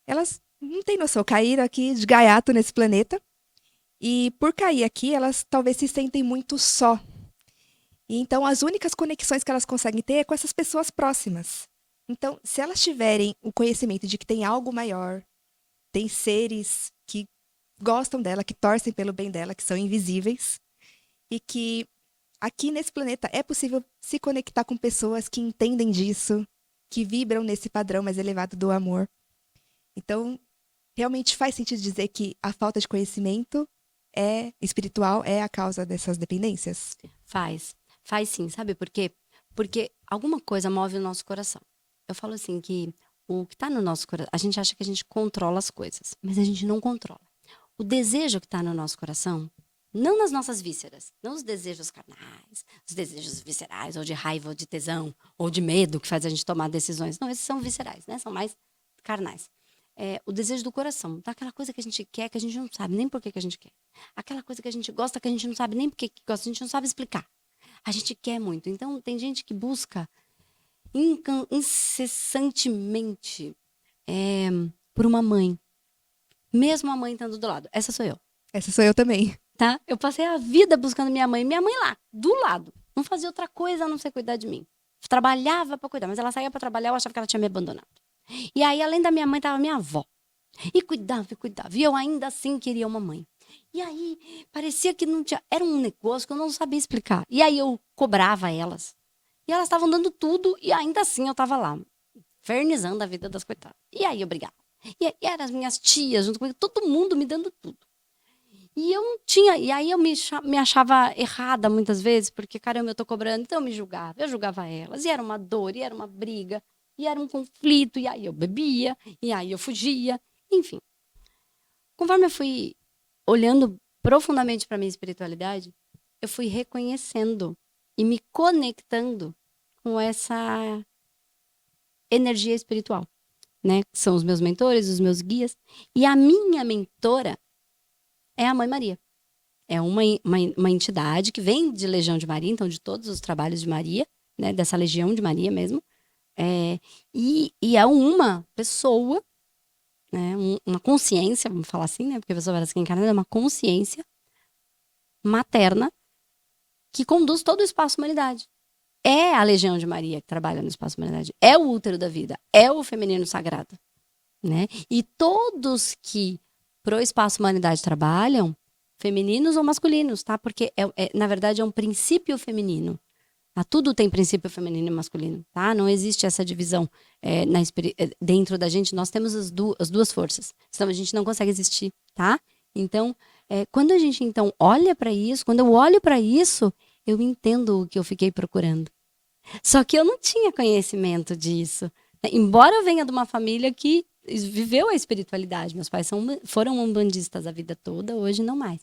Speaker 1: Elas não têm noção, caíram aqui de gaiato nesse planeta, e por cair aqui, elas talvez se sentem muito só. E então, as únicas conexões que elas conseguem ter é com essas pessoas próximas. Então, se elas tiverem o conhecimento de que tem algo maior, tem seres que gostam dela, que torcem pelo bem dela, que são invisíveis, e que aqui nesse planeta é possível se conectar com pessoas que entendem disso, que vibram nesse padrão mais elevado do amor. Então, realmente faz sentido dizer que a falta de conhecimento espiritual é a causa dessas dependências?
Speaker 2: Faz. Faz sim, sabe por quê? Porque alguma coisa move o nosso coração. Eu falo assim que o que está no nosso coração, a gente acha que a gente controla as coisas, mas a gente não controla. O desejo que está no nosso coração, não nas nossas vísceras, não os desejos carnais, os desejos viscerais, ou de raiva, ou de tesão, ou de medo que faz a gente tomar decisões. Não, esses são viscerais, né? São mais carnais. O desejo do coração, daquela coisa que a gente quer, que a gente não sabe nem por que a gente quer. Aquela coisa que a gente gosta, que a gente não sabe nem por que gosta, a gente não sabe explicar. A gente quer muito. Então, tem gente que busca incessantemente por uma mãe. Mesmo a mãe estando do lado. Essa sou eu,
Speaker 1: Essa sou eu também.
Speaker 2: tá? Eu passei a vida buscando minha mãe lá, do lado. Não fazia outra coisa a não ser cuidar de mim. Trabalhava pra cuidar, mas ela saía pra trabalhar, eu achava que ela tinha me abandonado. E aí, além da minha mãe, tava minha avó. E cuidava, e cuidava. E eu ainda assim queria uma mãe. E aí, parecia que não tinha... Era um negócio que eu não sabia explicar. E aí, eu cobrava elas. E elas estavam dando tudo, e ainda assim eu tava lá, infernizando a vida das coitadas. E aí, eu brigava. E eram as minhas tias junto comigo, todo mundo me dando tudo. E eu não tinha... E aí, eu me achava errada muitas vezes, porque, caramba, eu tô cobrando. Então, eu me julgava. Eu julgava elas. E era uma dor, e era uma briga. E era um conflito. E aí, eu bebia. E aí, eu fugia. Enfim. Conforme eu fui olhando profundamente para minha espiritualidade, eu fui reconhecendo e me conectando com essa energia espiritual, né? Que são os meus mentores, os meus guias. E a minha mentora é a Mãe Maria. É uma entidade que vem de Legião de Maria, então de todos os trabalhos de Maria, né? Dessa Legião de Maria mesmo. E é uma pessoa, né, uma consciência, vamos falar assim, né, porque a pessoa parece que é encarnada, é uma consciência materna que conduz todo o espaço humanidade. É a Legião de Maria que trabalha no espaço humanidade, é o útero da vida, é o feminino sagrado, né? E todos que pro espaço humanidade trabalham, femininos ou masculinos, tá? Porque na verdade é um princípio feminino. Tudo tem princípio feminino e masculino, tá? Não existe essa divisão dentro da gente. Nós temos as duas forças, senão a gente não consegue existir, tá? Então, quando a gente então olha para isso, quando eu olho para isso, eu entendo o que eu fiquei procurando. Só que eu não tinha conhecimento disso, Embora eu venha de uma família que viveu a espiritualidade, meus pais foram umbandistas a vida toda, hoje não mais.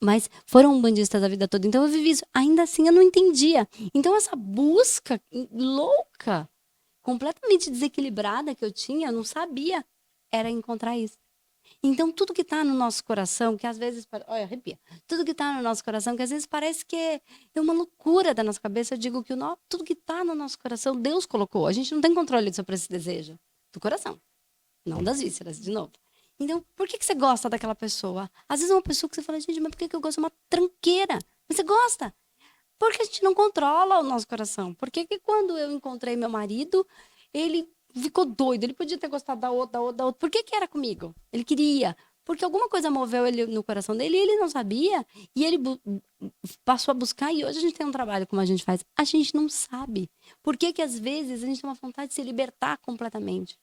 Speaker 2: Mas foram umbandistas a vida toda, então eu vivi isso. Ainda assim eu não entendia. Então essa busca louca, completamente desequilibrada que eu tinha, eu não sabia, era encontrar isso. Então, tudo que está no nosso coração, que às vezes. Olha, arrepia. Tudo que está no nosso coração, que às vezes parece que é uma loucura da nossa cabeça. Eu digo que tudo que está no nosso coração, Deus colocou. A gente não tem controle sobre esse desejo do coração, não das vísceras, de novo. Então, por que você gosta daquela pessoa? Às vezes é uma pessoa que você fala, gente, mas por que eu gosto? É uma tranqueira. Mas você gosta. Porque a gente não controla o nosso coração. Porque que quando eu encontrei meu marido, ele ficou doido. Ele podia ter gostado da outra, da outra, da outra. Por que era comigo? Ele queria. Porque alguma coisa moveu ele no coração dele e ele não sabia. E ele passou a buscar. E hoje a gente tem um trabalho como a gente faz. A gente não sabe. Por que às vezes a gente tem uma vontade de se libertar completamente?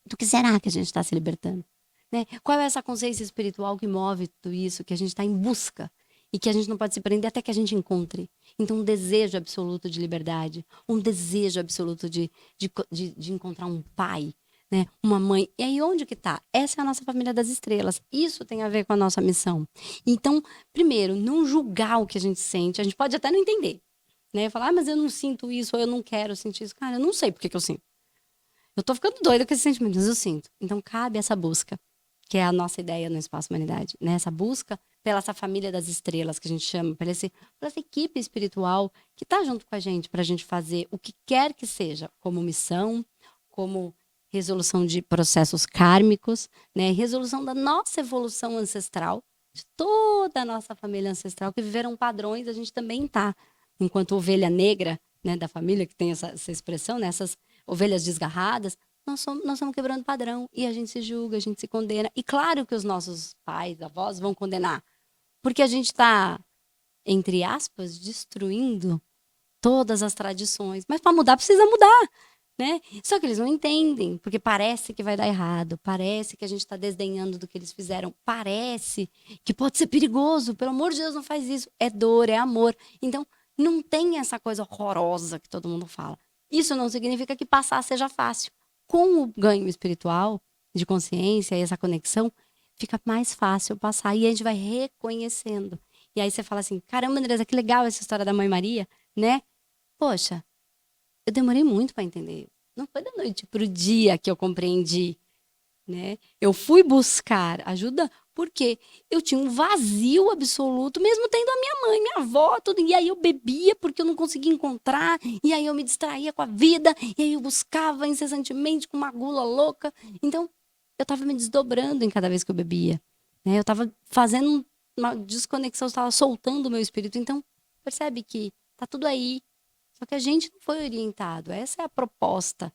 Speaker 2: Do que será que a gente está se libertando? Né? Qual é essa consciência espiritual que move tudo isso? Que a gente está em busca. E que a gente não pode se prender até que a gente encontre. Então, um desejo absoluto de liberdade, um desejo absoluto de encontrar um pai, né? Uma mãe. E aí, onde que tá? Essa é a nossa família das estrelas. Isso tem a ver com a nossa missão. Então, primeiro, não julgar o que a gente sente. A gente pode até não entender. Né? Falar, mas eu não sinto isso, ou eu não quero sentir isso. Cara, eu não sei por que eu sinto. Eu tô ficando doida com esse sentimento, mas eu sinto. Então, cabe essa busca, que é a nossa ideia no Espaço Humanidade, né? Essa busca pela essa família das estrelas que a gente chama, pela essa equipe espiritual que está junto com a gente para a gente fazer o que quer que seja, como missão, como resolução de processos kármicos, né? Resolução da nossa evolução ancestral, de toda a nossa família ancestral que viveram padrões, a gente também está, enquanto ovelha negra, né, da família, que tem essa expressão, né, essas ovelhas desgarradas, nós estamos quebrando padrão e a gente se julga, a gente se condena. E claro que os nossos pais, avós vão condenar, porque a gente está, entre aspas, destruindo todas as tradições. Mas para mudar, precisa mudar, né? Só que eles não entendem, porque parece que vai dar errado, parece que a gente está desdenhando do que eles fizeram, parece que pode ser perigoso. Pelo amor de Deus, não faz isso. É dor, é amor. Então, não tem essa coisa horrorosa que todo mundo fala. Isso não significa que passar seja fácil. Com o ganho espiritual, de consciência e essa conexão, fica mais fácil passar e a gente vai reconhecendo. E aí você fala assim, caramba, Andresa, que legal essa história da Mãe Maria, né? Poxa, eu demorei muito para entender. Não foi da noite para o dia que eu compreendi, né? Eu fui buscar ajuda porque eu tinha um vazio absoluto, mesmo tendo a minha mãe, minha avó, tudo. E aí eu bebia porque eu não conseguia encontrar, e aí eu me distraía com a vida, e aí eu buscava incessantemente com uma gula louca. Então, eu estava me desdobrando em cada vez que eu bebia, né? Eu estava fazendo uma desconexão, eu estava soltando o meu espírito. Então, percebe que tá tudo aí, só que a gente não foi orientado. Essa é a proposta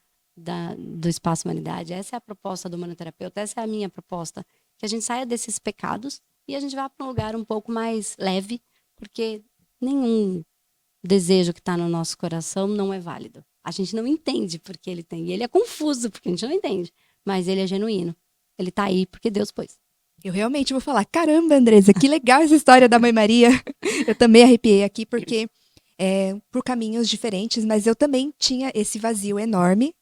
Speaker 2: do Espaço Humanidade, essa é a proposta do humanoterapeuta, essa é a minha proposta. Que a gente saia desses pecados e a gente vá para um lugar um pouco mais leve, porque nenhum desejo que está no nosso coração não é válido. A gente não entende porque ele tem. E ele é confuso porque a gente não entende, mas ele é genuíno. Ele está aí porque Deus pôs.
Speaker 1: Eu realmente vou falar, caramba, Andresa, que legal essa história da Mãe Maria. Eu também arrepiei aqui porque por caminhos diferentes, mas eu também tinha esse vazio enorme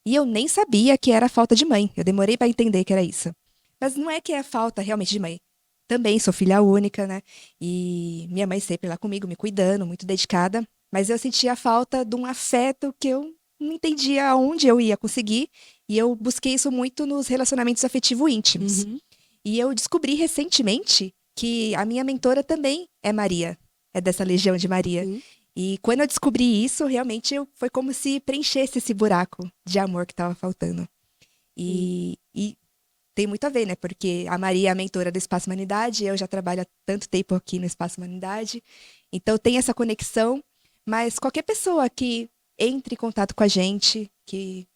Speaker 1: e eu nem sabia que era falta de mãe. Eu demorei para entender que era isso. Mas não é que é falta realmente de mãe. Também sou filha única, né? E minha mãe sempre lá comigo, me cuidando, muito dedicada. Mas eu sentia falta de um afeto que eu não entendia aonde eu ia conseguir. E eu busquei isso muito nos relacionamentos afetivos íntimos.
Speaker 2: Uhum.
Speaker 1: E eu descobri recentemente que a minha mentora também é Maria. É dessa legião de Maria.
Speaker 2: Sim.
Speaker 1: E quando eu descobri isso, realmente foi como se preenchesse esse buraco de amor que estava faltando. E tem muito a ver, né? Porque a Maria é a mentora do Espaço Humanidade, eu já trabalho há tanto tempo aqui no Espaço Humanidade. Então tem essa conexão, mas qualquer pessoa que entre em contato com a gente, que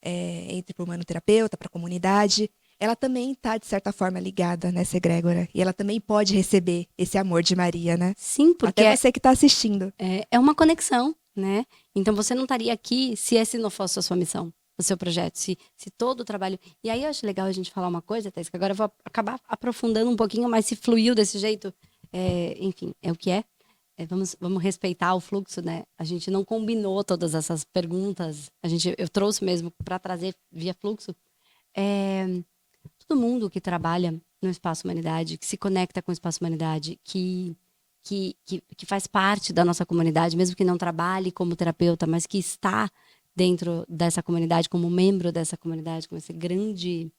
Speaker 1: entre para o humanoterapeuta, para a comunidade, ela também está, de certa forma, ligada nessa egrégora. E ela também pode receber esse amor de Maria, né?
Speaker 2: Sim, porque
Speaker 1: Até você que está assistindo.
Speaker 2: é uma conexão, né? Então você não estaria aqui se essa não fosse a sua missão, o seu projeto, se todo o trabalho. E aí eu acho legal a gente falar uma coisa, Thais, que agora eu vou acabar aprofundando um pouquinho, mas se fluiu desse jeito, enfim, é o que é. vamos respeitar o fluxo, né? A gente não combinou todas essas perguntas. Eu trouxe mesmo para trazer via fluxo. É, todo mundo que trabalha no Espaço Humanidade, que se conecta com o Espaço Humanidade, que faz parte da nossa comunidade, mesmo que não trabalhe como terapeuta, mas que está dentro dessa comunidade, como membro dessa comunidade, com esse grande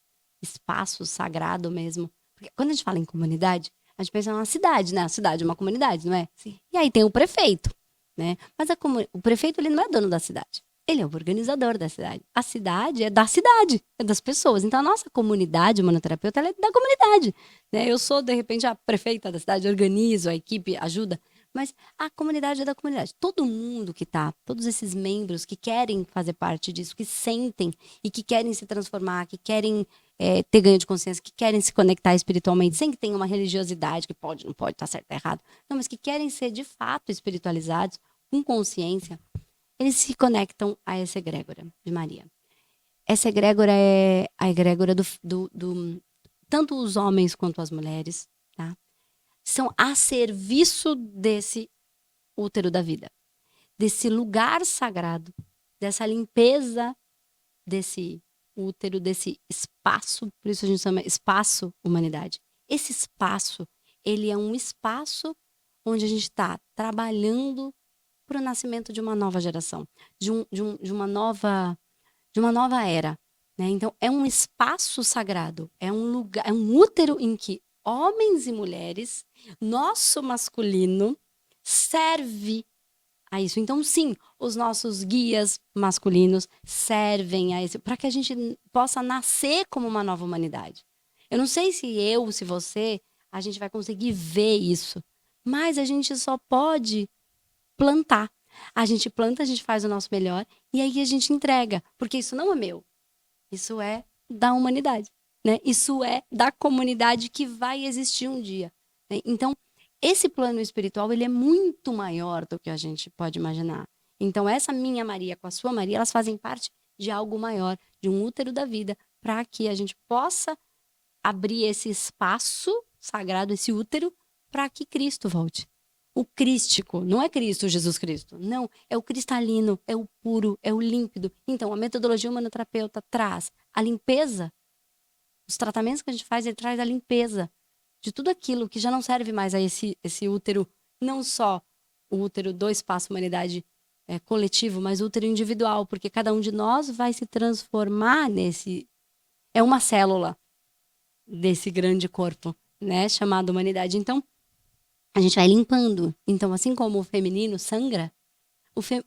Speaker 2: espaço sagrado mesmo. Porque quando a gente fala em comunidade, a gente pensa numa cidade, né? A cidade é uma comunidade, não é?
Speaker 1: Sim.
Speaker 2: E aí tem o prefeito, né? Mas o prefeito, ele não é dono da cidade. Ele é o organizador da cidade. A cidade, é das pessoas. Então, a nossa comunidade humanoterapeuta, ela é da comunidade, né? Eu sou, de repente, a prefeita da cidade, organizo, a equipe ajuda, mas a comunidade é da comunidade. Todo mundo que tá, todos esses membros que querem fazer parte disso, que sentem e que querem se transformar, que querem ter ganho de consciência, que querem se conectar espiritualmente, sem que tenha uma religiosidade que pode, não pode, tá certo, tá errado. Não, mas que querem ser, de fato, espiritualizados, com consciência, eles se conectam a essa egrégora de Maria. Essa egrégora é a egrégora tanto os homens quanto as mulheres, tá? São a serviço desse útero da vida, desse lugar sagrado, dessa limpeza desse útero, desse espaço, por isso a gente chama espaço humanidade. Esse espaço, ele é um espaço onde a gente está trabalhando para o nascimento de uma nova geração, de uma nova era, né? Então, é um espaço sagrado, é um lugar, é um útero em que homens e mulheres, nosso masculino, serve a isso. Então, sim, os nossos guias masculinos servem a isso, para que a gente possa nascer como uma nova humanidade. Eu não sei se você, a gente vai conseguir ver isso, mas a gente só pode plantar. A gente planta, a gente faz o nosso melhor e aí a gente entrega, porque isso não é meu. Isso é da humanidade, né? Isso é da comunidade que vai existir um dia, né? Então, esse plano espiritual, ele é muito maior do que a gente pode imaginar. Então, essa minha Maria com a sua Maria, elas fazem parte de algo maior, de um útero da vida, para que a gente possa abrir esse espaço sagrado, esse útero, para que Cristo volte. O crístico, não é Cristo, Jesus Cristo. Não, é o cristalino, é o puro, é o límpido. Então, a metodologia humanoterapeuta traz a limpeza, os tratamentos que a gente faz, ele traz a limpeza de tudo aquilo que já não serve mais a esse útero, não só o útero do espaço humanidade coletivo, mas o útero individual, porque cada um de nós vai se transformar é uma célula desse grande corpo, né, chamado humanidade. Então, a gente vai limpando. Então, assim como o feminino sangra,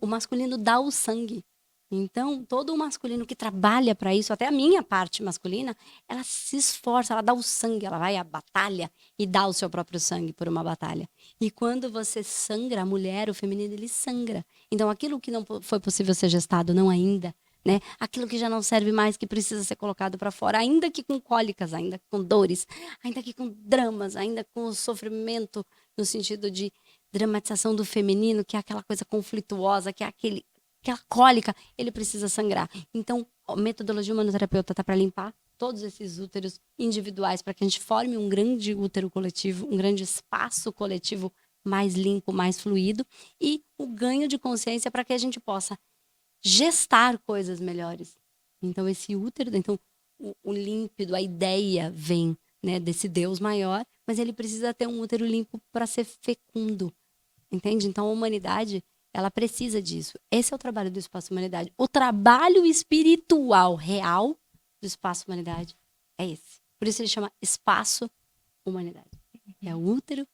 Speaker 2: o masculino dá o sangue. Então, todo o masculino que trabalha para isso, até a minha parte masculina, ela se esforça, ela dá o sangue, ela vai à batalha e dá o seu próprio sangue por uma batalha. E quando você sangra, a mulher, o feminino, ele sangra. Então, aquilo que não foi possível ser gestado, não ainda, né? Aquilo que já não serve mais, que precisa ser colocado para fora, ainda que com cólicas, ainda com dores, ainda que com dramas, ainda com sofrimento, no sentido de dramatização do feminino, que é aquela coisa conflituosa, que é aquela cólica, ele precisa sangrar. Então, a metodologia humanoterapeuta está para limpar todos esses úteros individuais, para que a gente forme um grande útero coletivo, um grande espaço coletivo mais limpo, mais fluido, e o ganho de consciência para que a gente possa gestar coisas melhores. Então, esse útero, então, o límpido, a ideia vem, né, desse Deus maior, mas ele precisa ter um útero limpo para ser fecundo, entende? Então, a humanidade, ela precisa disso. Esse é o trabalho do Espaço Humanidade. O trabalho espiritual real do Espaço Humanidade é esse. Por isso ele chama Espaço Humanidade. É o útero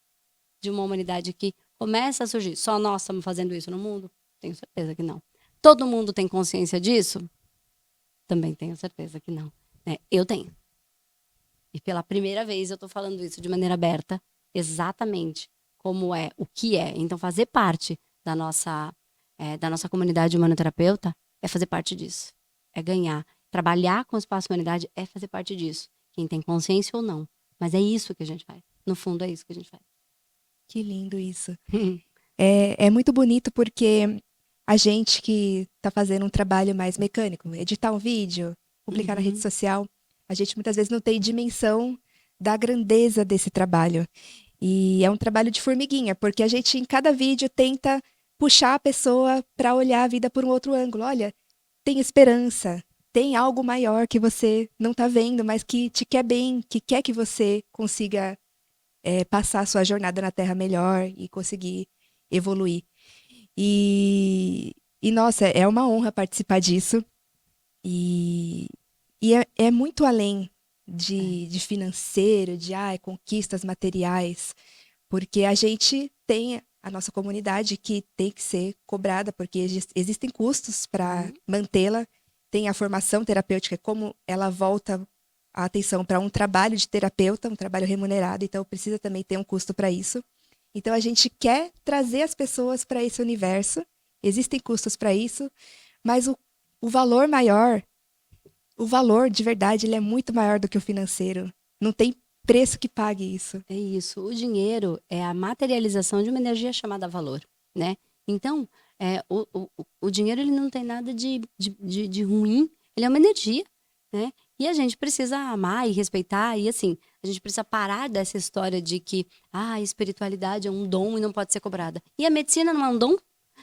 Speaker 2: de uma humanidade que começa a surgir. Só nós estamos fazendo isso no mundo? Tenho certeza que não. Todo mundo tem consciência disso? Também tenho certeza que não, né? Eu tenho. E pela primeira vez eu estou falando isso de maneira aberta, exatamente como é, o que é. Então, fazer parte da nossa comunidade humanoterapeuta é fazer parte disso. É ganhar. Trabalhar com o Espaço Humanidade é fazer parte disso. Quem tem consciência ou não. Mas é isso que a gente faz. No fundo, é isso que a gente faz.
Speaker 1: Que lindo isso. É muito bonito porque a gente que está fazendo um trabalho mais mecânico, editar um vídeo, publicar na rede social, a gente muitas vezes não tem dimensão da grandeza desse trabalho. E é um trabalho de formiguinha, porque a gente em cada vídeo tenta puxar a pessoa para olhar a vida por um outro ângulo. Olha, tem esperança, tem algo maior que você não está vendo, mas que te quer bem, que quer que você consiga passar a sua jornada na Terra melhor e conseguir evoluir. Nossa, é uma honra participar disso. E, é muito além de financeiro, de conquistas materiais, porque a gente tem a nossa comunidade que tem que ser cobrada, porque existem custos para mantê-la. Tem a formação terapêutica, como ela volta a atenção para um trabalho de terapeuta, um trabalho remunerado, então precisa também ter um custo para isso. Então a gente quer trazer as pessoas para esse universo, existem custos para isso, mas o valor maior, o valor de verdade, ele é muito maior do que o financeiro. Não tem preço que pague isso.
Speaker 2: É isso. O dinheiro é a materialização de uma energia chamada valor, né? Então, o dinheiro ele não tem nada de ruim, ele é uma energia, né? E a gente precisa amar e respeitar, e assim, a gente precisa parar dessa história de que a espiritualidade é um dom e não pode ser cobrada. E a medicina não é um dom?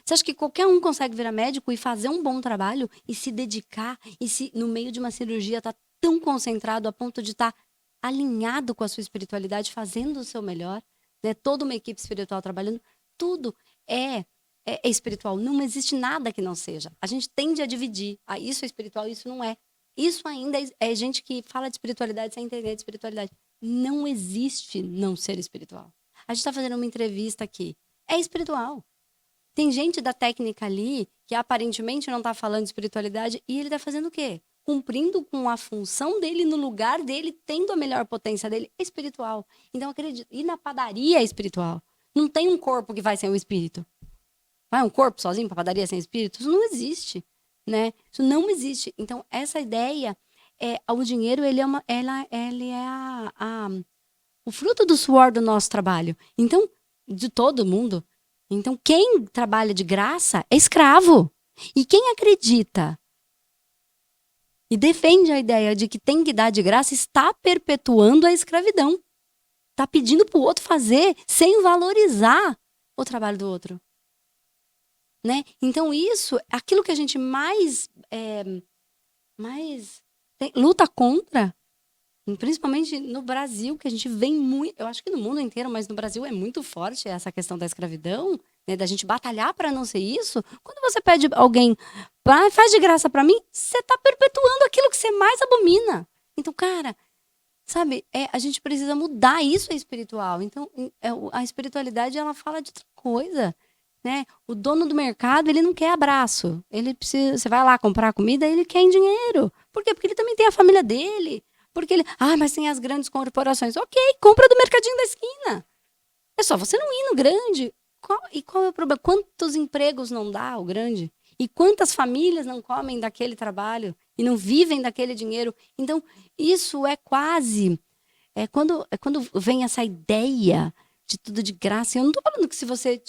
Speaker 2: Você acha que qualquer um consegue virar médico e fazer um bom trabalho e se dedicar e se no meio de uma cirurgia tá tão concentrado a ponto de estar alinhado com a sua espiritualidade, fazendo o seu melhor, né? Toda uma equipe espiritual trabalhando, tudo é espiritual. Não existe nada que não seja. A gente tende a dividir. Isso é espiritual, isso não é. Isso ainda é gente que fala de espiritualidade sem entender de espiritualidade. Não existe não ser espiritual. A gente está fazendo uma entrevista aqui. É espiritual. Tem gente da técnica ali que aparentemente não está falando de espiritualidade e ele está fazendo o quê? Cumprindo com a função dele no lugar dele, tendo a melhor potência dele, é espiritual. Então, acredito. E na padaria é espiritual. Não tem um corpo que vai sem o espírito. Vai um corpo sozinho para padaria sem espírito? Isso não existe, né? Isso não existe. Então, essa ideia o dinheiro ele é ele é o fruto do suor do nosso trabalho. Então, de todo mundo. Então, quem trabalha de graça é escravo. E quem acredita e defende a ideia de que tem que dar de graça está perpetuando a escravidão. Está pedindo para o outro fazer sem valorizar o trabalho do outro. Né? Então, isso, aquilo que a gente mais luta contra, principalmente no Brasil, que a gente vem muito, eu acho que no mundo inteiro, mas no Brasil é muito forte essa questão da escravidão, né, da gente batalhar para não ser isso. Quando você pede alguém, faz de graça para mim, você está perpetuando aquilo que você mais abomina. Então, cara, sabe, a gente precisa mudar, isso é espiritual. Então, a espiritualidade, ela fala de outra coisa, né? O dono do mercado, ele não quer abraço. Ele precisa, você vai lá comprar comida, ele quer em dinheiro. Por quê? Porque ele também tem a família dele. Porque ele, mas tem as grandes corporações. Ok, compra do mercadinho da esquina. É só você não ir no grande. Qual é o problema? Quantos empregos não dá o grande? E quantas famílias não comem daquele trabalho e não vivem daquele dinheiro? Então, isso é quase. Quando vem essa ideia de tudo de graça. Eu não estou falando que se você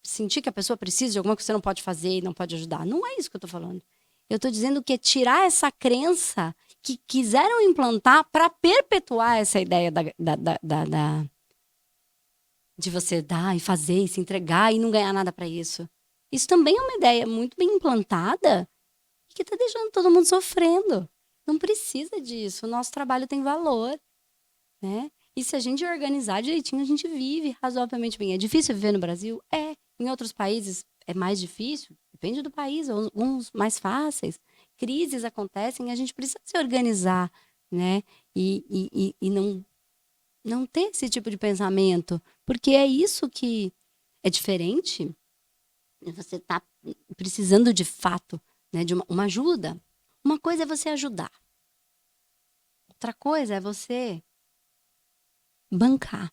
Speaker 2: sentir que a pessoa precisa de alguma coisa que você não pode fazer e não pode ajudar. Não é isso que eu estou falando. Eu estou dizendo que é tirar essa crença que quiseram implantar para perpetuar essa ideia de você dar e fazer e se entregar e não ganhar nada para isso. Isso também é uma ideia muito bem implantada e que está deixando todo mundo sofrendo. Não precisa disso. O nosso trabalho tem valor, né? E se a gente organizar direitinho, a gente vive razoavelmente bem. É difícil viver no Brasil? É. Em outros países é mais difícil? Depende do país. Alguns mais fáceis. Crises acontecem, a gente precisa se organizar, né? E não ter esse tipo de pensamento. Porque é isso que é diferente. Você está precisando de fato, né, de uma ajuda. Uma coisa é você ajudar. Outra coisa é você bancar.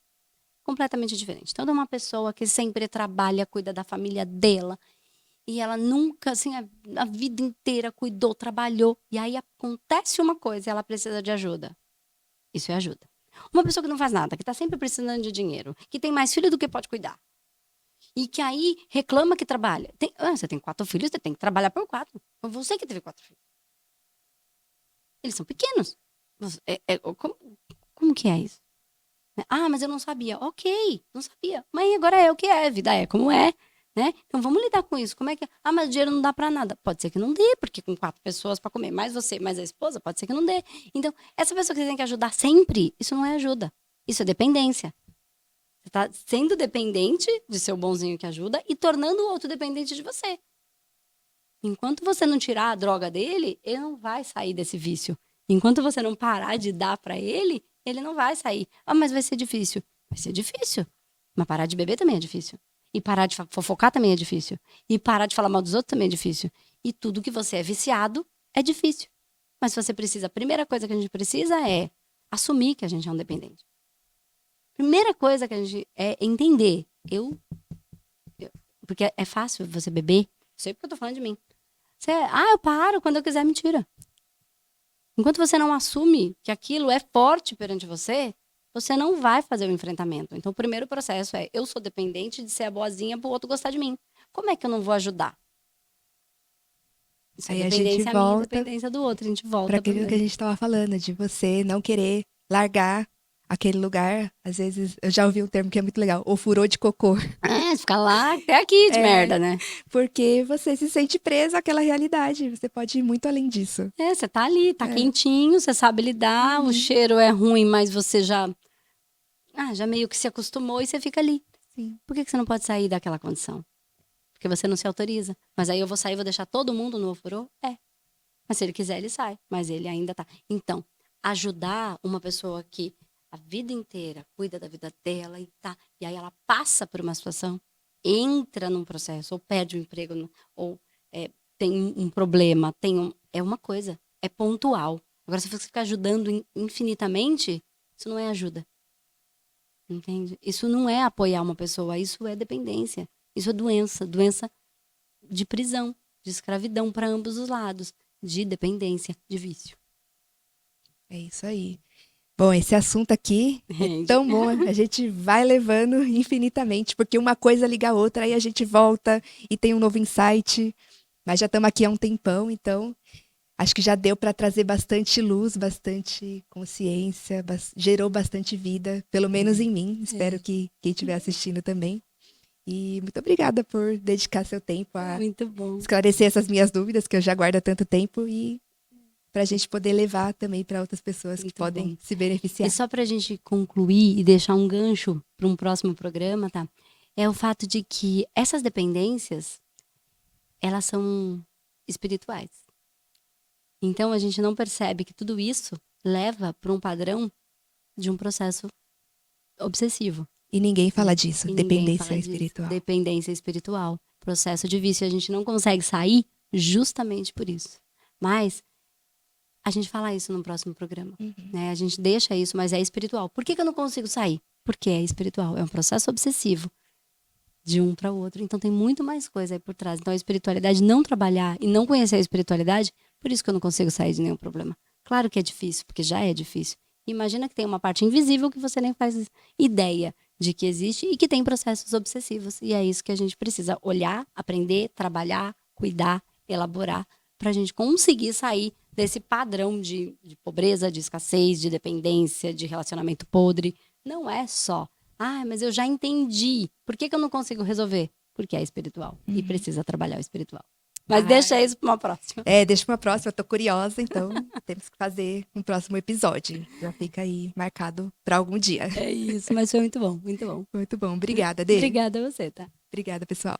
Speaker 2: Completamente diferente. Então, é uma pessoa que sempre trabalha, cuida da família dela, e ela nunca, assim, a vida inteira cuidou, trabalhou, e aí acontece uma coisa e ela precisa de ajuda. Isso é ajuda. Uma pessoa que não faz nada, que está sempre precisando de dinheiro, que tem mais filho do que pode cuidar, e que aí reclama que trabalha. Você tem 4 filhos, você tem que trabalhar por 4. Foi você que teve 4 filhos. Eles são pequenos. Como que é isso? Ah, mas eu não sabia. Ok, não sabia. Mas agora é o que é, a vida é como é, né? Então vamos lidar com isso. Como é que. Ah, mas o dinheiro não dá pra nada. Pode ser que não dê, porque com 4 pessoas pra comer, mais você, mais a esposa, pode ser que não dê. Então, essa pessoa que você tem que ajudar sempre, isso não é ajuda. Isso é dependência. Você tá sendo dependente de seu bonzinho que ajuda e tornando o outro dependente de você. Enquanto você não tirar a droga dele, ele não vai sair desse vício. Enquanto você não parar de dar pra ele, ele não vai sair. Ah, mas vai ser difícil. Vai ser difícil. Mas parar de beber também é difícil. E parar de fofocar também é difícil. E parar de falar mal dos outros também é difícil. E tudo que você é viciado é difícil. Mas se você precisa, a primeira coisa que a gente precisa é assumir que a gente é um dependente. Primeira coisa que a gente é entender. Porque é fácil você beber. Sei porque eu tô falando de mim. Eu paro quando eu quiser, mentira. Enquanto você não assume que aquilo é forte perante você, você não vai fazer o enfrentamento. Então, o primeiro processo é, eu sou dependente de ser a boazinha pro outro gostar de mim. Como é que eu não vou ajudar? Isso
Speaker 1: Aí
Speaker 2: é
Speaker 1: a gente
Speaker 2: dependência minha e
Speaker 1: volta
Speaker 2: dependência do outro. A gente volta
Speaker 1: para aquilo que a
Speaker 2: primeiro.
Speaker 1: gente estava falando, de você não querer largar aquele lugar. Às vezes, eu já ouvi um termo que é muito legal, o furor de cocô.
Speaker 2: Ficar lá até aqui de
Speaker 1: É,
Speaker 2: merda, né?
Speaker 1: porque você se sente presa àquela realidade. Você pode ir muito além disso.
Speaker 2: Você tá ali, tá
Speaker 1: É.
Speaker 2: quentinho, você sabe lidar, o
Speaker 1: Uhum.
Speaker 2: cheiro é ruim, mas você já meio que se acostumou e você fica ali.
Speaker 1: Sim.
Speaker 2: Por que você não pode sair daquela condição? Porque você não se autoriza. Mas aí eu vou sair e vou deixar todo mundo no ofurô? É. Mas se ele quiser, ele sai. Mas ele ainda tá. Então, ajudar uma pessoa que a vida inteira cuida da vida dela e tá. E aí ela passa por uma situação, entra num processo, ou perde o emprego, ou tem um problema, é uma coisa. É pontual. Agora, se você ficar ajudando infinitamente, isso não é ajuda. Entende? Isso não é apoiar uma pessoa, isso é dependência. Isso é doença, doença de prisão, de escravidão para ambos os lados, de dependência, de vício.
Speaker 1: É isso aí. Bom, esse assunto aqui é
Speaker 2: Entende?
Speaker 1: tão bom, a gente vai levando infinitamente, porque uma coisa liga a outra, aí a gente volta e tem um novo insight. Mas já estamos aqui há um tempão, então acho que já deu para trazer bastante luz, bastante consciência, gerou bastante vida, pelo menos em mim. Espero que quem estiver assistindo também. E muito obrigada por dedicar seu tempo a
Speaker 2: Muito bom.
Speaker 1: esclarecer essas minhas dúvidas, que eu já guardo há tanto tempo, e para a gente poder levar também para outras pessoas que
Speaker 2: Muito
Speaker 1: podem
Speaker 2: bom.
Speaker 1: se
Speaker 2: E
Speaker 1: beneficiar.
Speaker 2: só para a gente concluir e deixar um gancho para um próximo programa, tá? É o fato de que essas dependências, elas são espirituais. Então a gente não percebe que tudo isso leva para um padrão de um processo obsessivo.
Speaker 1: E ninguém fala disso,
Speaker 2: E ninguém
Speaker 1: dependência
Speaker 2: fala disso.
Speaker 1: espiritual.
Speaker 2: Dependência espiritual, processo de vício. A gente não consegue sair justamente por isso. Mas a gente fala isso no próximo programa. Né? A gente deixa isso, mas é espiritual. Por que eu não consigo sair? Porque é espiritual. É um processo obsessivo de um para o outro. Então tem muito mais coisa aí por trás. Então a espiritualidade, não trabalhar e não conhecer a espiritualidade, por isso que eu não consigo sair de nenhum problema. Claro que é difícil, porque já é difícil. Imagina que tem uma parte invisível que você nem faz ideia de que existe e que tem processos obsessivos. E é isso que a gente precisa olhar, aprender, trabalhar, cuidar, elaborar, para a gente conseguir sair desse padrão de pobreza, de escassez, de dependência, de relacionamento podre. Não é só, mas eu já entendi. Por que eu não consigo resolver? Porque é espiritual e precisa trabalhar o espiritual. Mas deixa isso para uma próxima.
Speaker 1: Deixa pra uma próxima, eu tô curiosa, então temos que fazer um próximo episódio. Já fica aí marcado para algum dia.
Speaker 2: É isso, mas foi muito bom, muito bom.
Speaker 1: Muito bom, obrigada, Dê.
Speaker 2: Obrigada a você, tá?
Speaker 1: Obrigada, pessoal.